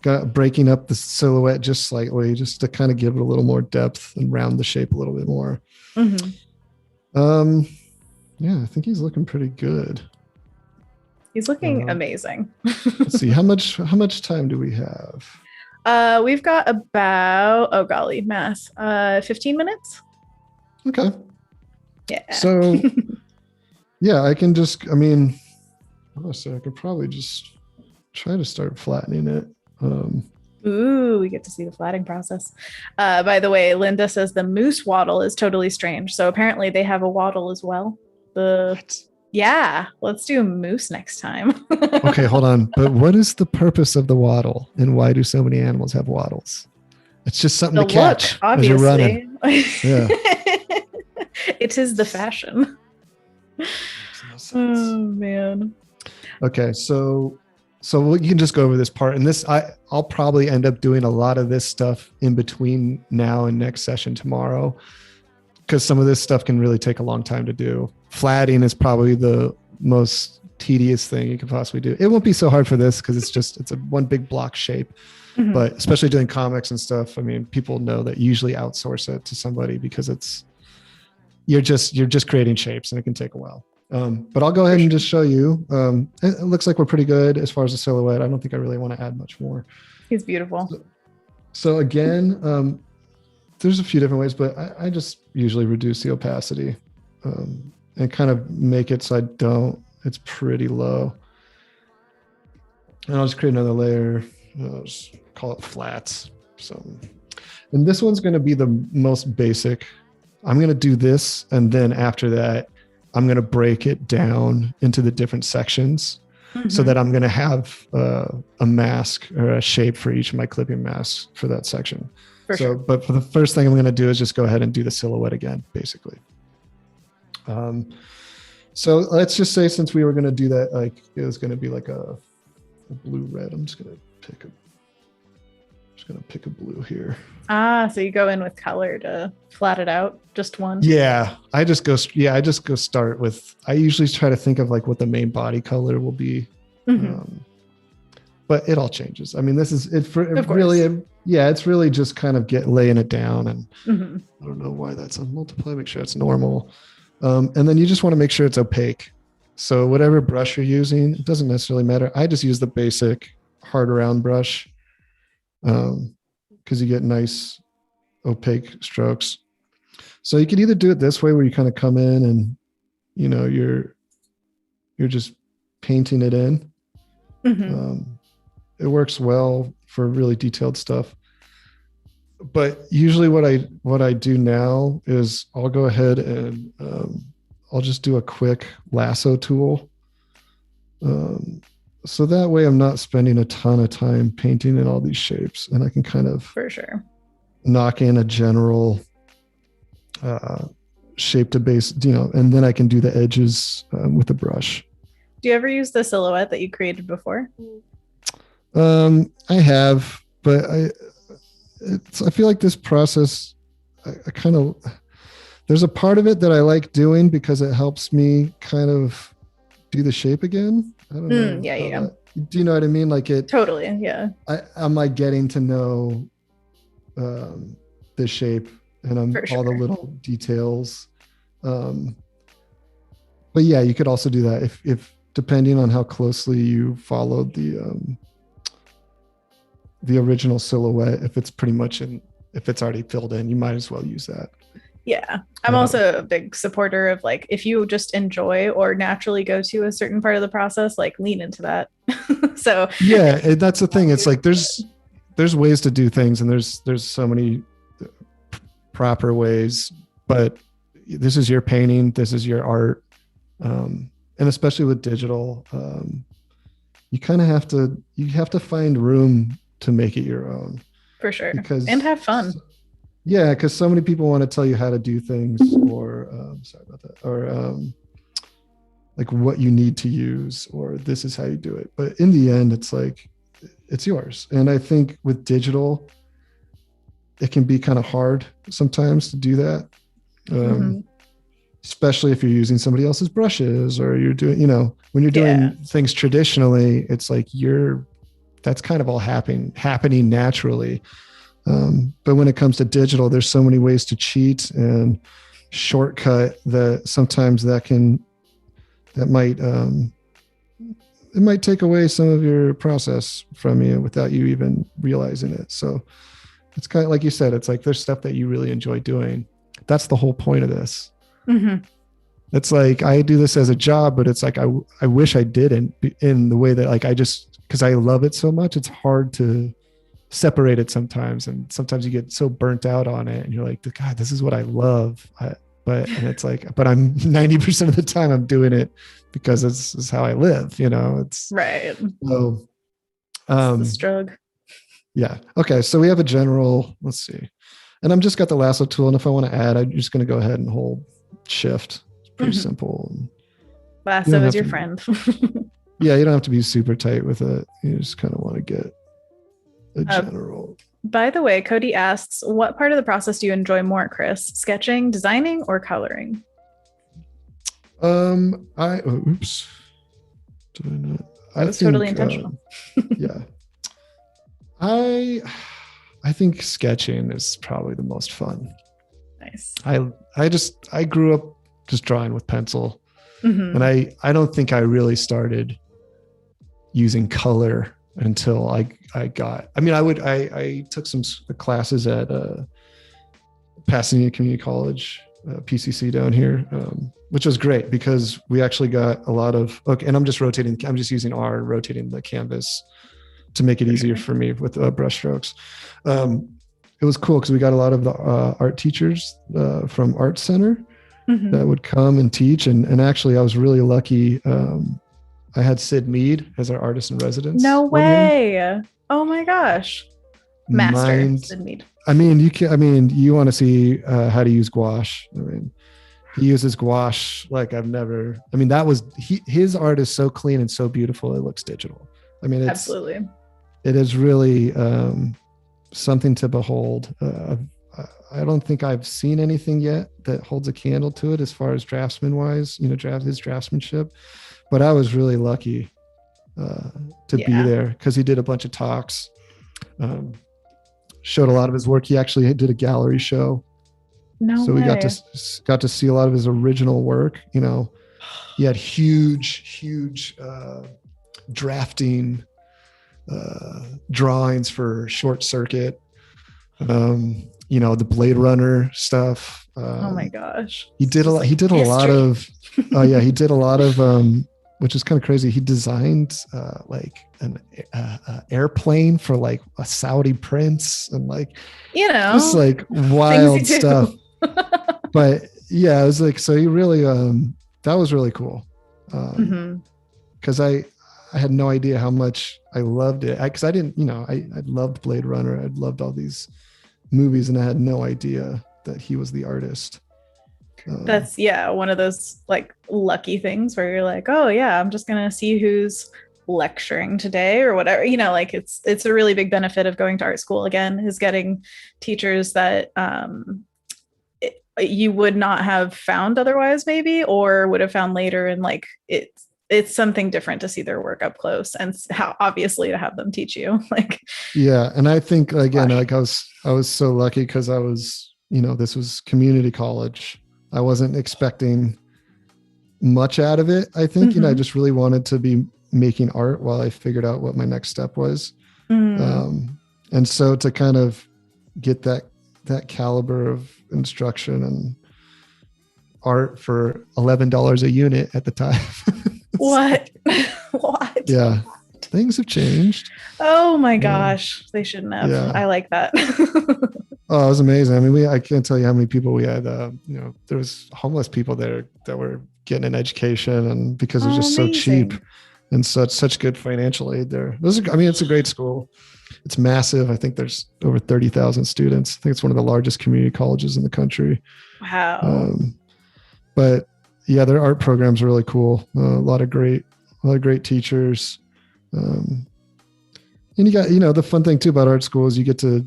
Got breaking up the silhouette just slightly, just to kind of give it a little more depth and round the shape a little bit more. Yeah, I think he's looking pretty good. He's looking amazing. Let's see, how much time do we have? We've got about, oh golly, math, 15 minutes. Okay. Yeah. So yeah, I can just, I mean, honestly, I could probably just try to start flattening it. Ooh, we get to see the flattening process. By the way, Linda says the moose waddle is totally strange. So apparently they have a waddle as well. Yeah, let's do a moose next time. Okay, hold on. But what is the purpose of the waddle, and why do so many animals have waddles? It's just something to catch look, obviously. As you're running. Yeah. It is the fashion. Oh man. Okay, so you can just go over this part, and this I'll probably end up doing a lot of this stuff in between now and next session tomorrow, because some of this stuff can really take a long time to do. Flatting is probably the most tedious thing you could possibly do. It won't be so hard for this because it's a one big block shape. But especially doing comics and stuff, I mean, people know that you usually outsource it to somebody because you're just creating shapes and it can take a while. But I'll go ahead and just show you. It looks like we're pretty good as far as the silhouette. I don't think I really want to add much more. He's beautiful. So again, there's a few different ways, but I just usually reduce the opacity and kind of make it so it's pretty low. And I'll just create another layer. I'll just call it flats. And this one's going to be the most basic. I'm going to do this, and then after that, I'm going to break it down into the different sections so that I'm going to have a mask or a shape for each of my clipping masks for that section. But for the first thing I'm going to do is just go ahead and do the silhouette again, basically. So let's just say, since we were going to do that, like it was going to be like a blue-red. I'm just going to pick a blue here. So you go in with color to flat it out, just one. Yeah, I just go start with, I usually try to think of like what the main body color will be. But it all changes. I mean, this is it for it really. Yeah, it's really just kind of laying it down, and I don't know why that's on multiply. Make sure it's normal, and then you just want to make sure it's opaque. So whatever brush you're using, it doesn't necessarily matter. I just use the basic hard round brush, because you get nice opaque strokes. So you could either do it this way, where you kind of come in and you're just painting it in. It works well for really detailed stuff. But usually what I do now is I'll go ahead and I'll just do a quick lasso tool. So that way I'm not spending a ton of time painting in all these shapes, and I can kind of for sure knock in a general shape to base, and then I can do the edges with a brush. Do you ever use the silhouette that you created before? I have, but I feel like this process, I kind of, there's a part of it that I like doing because it helps me kind of do the shape again. I don't know. Yeah. Do you know what I mean? Like it totally. Yeah. I'm like getting to know the shape and all the little details. But yeah, you could also do that if depending on how closely you followed the original silhouette. If it's pretty much if it's already filled in, you might as well use that. Yeah. I'm also a big supporter of, like, if you just enjoy or naturally go to a certain part of the process, like lean into that. So yeah, that's the thing. It's like there's ways to do things, and there's so many proper ways, but this is your painting, this is your art. And especially with digital, you kind of have to find room to make it your own. For sure. And have fun. Yeah, because so many people want to tell you how to do things, or sorry about that, or like what you need to use, or this is how you do it. But in the end, it's like, it's yours. And I think with digital, it can be kind of hard sometimes to do that. Especially if you're using somebody else's brushes, or you're doing, when you're doing things traditionally, it's like that's kind of all happening naturally. But when it comes to digital, there's so many ways to cheat and shortcut that sometimes it might take away some of your process from you without you even realizing it. So it's kind of like you said, it's like there's stuff that you really enjoy doing. That's the whole point of this. It's like, I do this as a job, but it's like, I wish I didn't, in the way that like, because I love it so much, it's hard to separate it sometimes. And sometimes you get so burnt out on it and you're like, God, this is what I love. But it's like, but I'm 90% of the time I'm doing it because this is how I live, it's right. So, it's the struggle. Yeah. Okay. So we have a general, let's see. And I'm just got the lasso tool. And if I want to add, I'm just going to go ahead and hold shift. It's pretty simple. Lasso is your friend. Yeah. You don't have to be super tight with it. You just kind of want to get a general. By the way, Cody asks, what part of the process do you enjoy more, Chris? Sketching, designing, or coloring? Oops. Did I not? That was totally intentional. Yeah. I think sketching is probably the most fun. Nice. I grew up just drawing with pencil, and I don't think I really started using color until I took some classes at Pasadena Community College, PCC down here, which was great because we actually got a lot of, and I'm just using R and rotating the canvas to make it easier for me with brush strokes. It was cool because we got a lot of the art teachers from Art Center that would come and teach. And actually I was really lucky. I had Sid Mead as our artist in residence. No way. Oh my gosh. Master Sid Mead. You want to see how to use gouache. He uses gouache like I've never, his art is so clean and so beautiful. It looks digital. Absolutely. It is really something to behold. I don't think I've seen anything yet that holds a candle to it as far as draftsman wise, his draftsmanship. But I was really lucky to be there because he did a bunch of talks, showed a lot of his work. He actually did a gallery show. So we got to see a lot of his original work. He had huge drafting drawings for Short Circuit, the Blade Runner stuff. Oh my gosh. He did a lot of which is kind of crazy. He designed like an airplane for like a Saudi prince and just like wild stuff. But yeah, it was like, so he really that was really cool. Because I had no idea how much I loved it. Because I didn't, I loved Blade Runner. I'd loved all these movies, and I had no idea that he was the artist. That's one of those like lucky things where you're like, oh yeah, I'm just gonna see who's lecturing today or whatever. It's a really big benefit of going to art school again, is getting teachers that you would not have found otherwise, maybe, or would have found later. And it's something different to see their work up close, and how obviously to have them teach you. And I think again, I was so lucky because I was, this was community college. I wasn't expecting much out of it. I think, I just really wanted to be making art while I figured out what my next step was. And so to kind of get that caliber of instruction and art for $11 a unit at the time. What? Yeah. Things have changed. Oh my gosh. They shouldn't have. Yeah. I like that. Oh, it was amazing. I can't tell you how many people we had. There was homeless people there that were getting an education, and because it was just so cheap and such good financial aid there. It's a great school. It's massive. I think there's over 30,000 students. I think it's one of the largest community colleges in the country. Wow. But yeah, their art programs are really cool. A lot of great teachers. And you got, the fun thing too about art school is you get to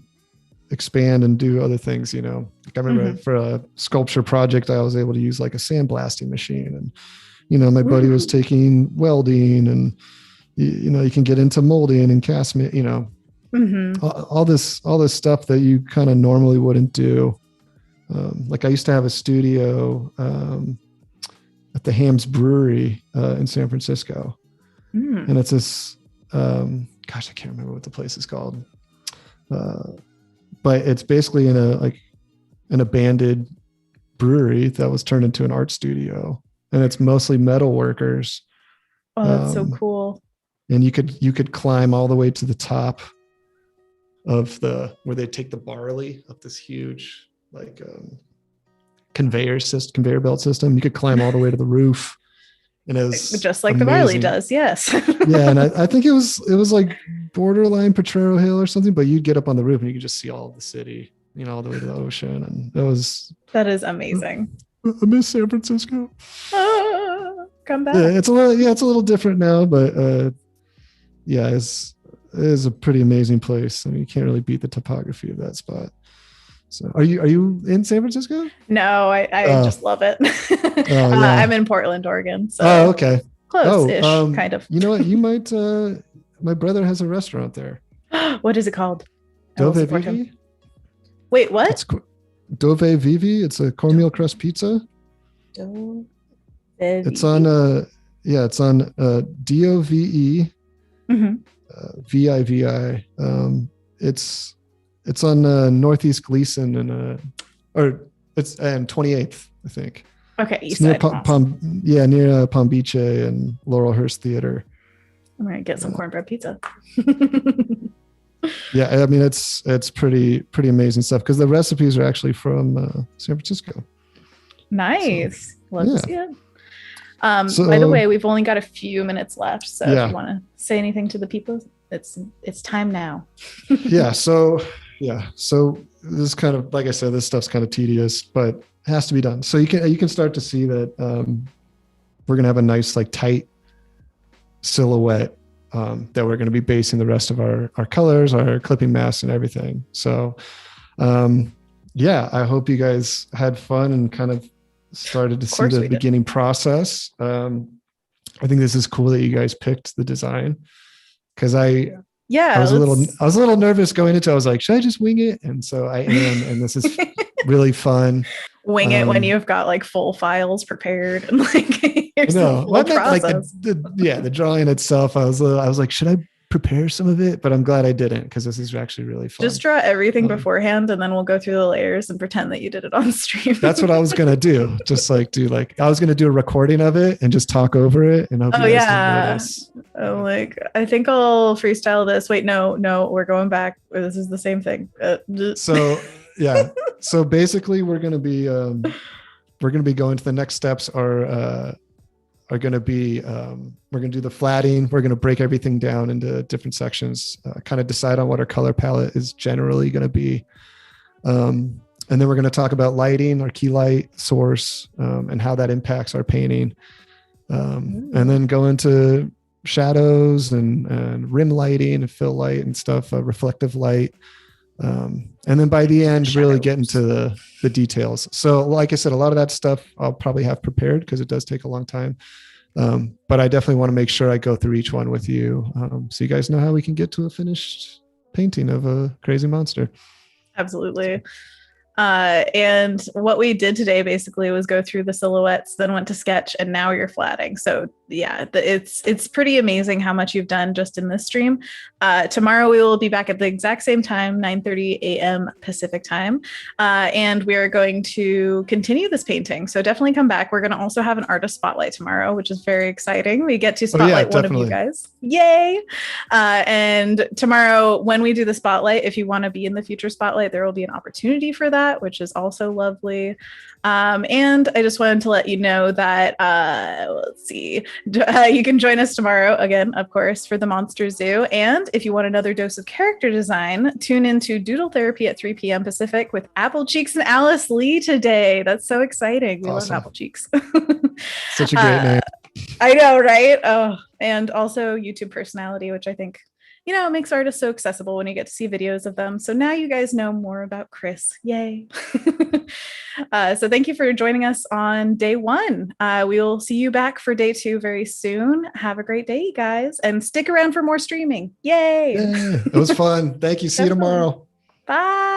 expand and do other things, you know. Like I remember for a sculpture project, I was able to use like a sandblasting machine, and, you know, my buddy was taking welding, and, you know, you can get into molding and cast, you know, all this stuff that you kind of normally wouldn't do. Like I used to have a studio at the Hams Brewery in San Francisco. And it's this, gosh, I can't remember what the place is called. But it's basically in an abandoned brewery that was turned into an art studio, and it's mostly metal workers. Oh, that's so cool. And you could climb all the way to the top of where they take the barley up this huge like conveyor belt system. You could climb all the way to the roof, and it was just like amazing. The barley does. Yes. Yeah, and I think it was like borderline Potrero Hill or something, but you'd get up on the roof and you could just see all of the city, you know, all the way to the ocean, and that is amazing. I miss San Francisco. Come back. Yeah, it's a little different now, but yeah, it is a pretty amazing place. I mean, you can't really beat the topography of that spot. So are you in San Francisco? No, I just love it. Yeah. I'm in Portland, Oregon. So okay. Close-ish, kind of. You know what? You might, my brother has a restaurant there. What is it called? Dove Vivi? Wait, what? It's Dove Vivi. It's a cornmeal crust pizza. Dove It's on, it's on DOVE VIVI. It's on Northeast Gleason and 28th, I think. Okay, it's near near Palm Beach and Laurelhurst Theater. I'm gonna get some cornbread pizza. Yeah, I mean it's pretty amazing stuff because the recipes are actually from San Francisco. Nice. Love to see it. By the way, we've only got a few minutes left, so if you want to say anything to the people, it's time now. So this is kind of, like I said, this stuff's kind of tedious, but it has to be done. So you can start to see that we're gonna have a nice like tight silhouette that we're going to be basing the rest of our colors, our clipping masks, and everything. So I hope you guys had fun and kind of started to see the beginning process. I think this is cool that you guys picked the design, because I was a little nervous going into it. I was like, should I just wing it? And so I am, and this is really fun. Wing it when you've got like full files prepared and like process. The drawing itself. I was like, should I prepare some of it? But I'm glad I didn't, because this is actually really fun. Just draw everything beforehand, and then we'll go through the layers and pretend that you did it on stream. That's what I was gonna do. Just I was gonna do a recording of it and just talk over it. And I think I'll freestyle this. Wait, no, we're going back. This is the same thing. So basically, we're gonna be going to the next steps are going to be we're going to do the flatting. We're going to break everything down into different sections, kind of decide on what our color palette is generally going to be, and then we're going to talk about lighting, our key light source, and how that impacts our painting, and then go into shadows and rim lighting and fill light and stuff, reflective light. And then by the end, really get into the details. So like I said, a lot of that stuff I'll probably have prepared because it does take a long time. But I definitely want to make sure I go through each one with you. So you guys know how we can get to a finished painting of a crazy monster. Absolutely. And what we did today basically was go through the silhouettes, then went to sketch, and now you're flatting. So yeah, it's pretty amazing how much you've done just in this stream. Tomorrow we will be back at the exact same time, 9:30 a.m. Pacific time. And we are going to continue this painting. So definitely come back. We're going to also have an artist spotlight tomorrow, which is very exciting. We get to spotlight one of you guys. Yay. And tomorrow when we do the spotlight, if you want to be in the future spotlight, there will be an opportunity for that, which is also lovely. And I just wanted to let you know that, let's see, you can join us tomorrow again, of course, for the Monster Zoo. And if you want another dose of character design, tune into Doodle Therapy at 3 p.m. Pacific with Apple Cheeks and Alice Lee today. That's so exciting. We love Apple Cheeks. Such a great name. I know, right? Oh, and also YouTube personality, which I think it makes artists so accessible when you get to see videos of them. So now you guys know more about Chris. Yay. So thank you for joining us on day 1. We will see you back for day 2 very soon. Have a great day, guys, and stick around for more streaming. Yay. It was fun. Thank you. See you tomorrow. Bye.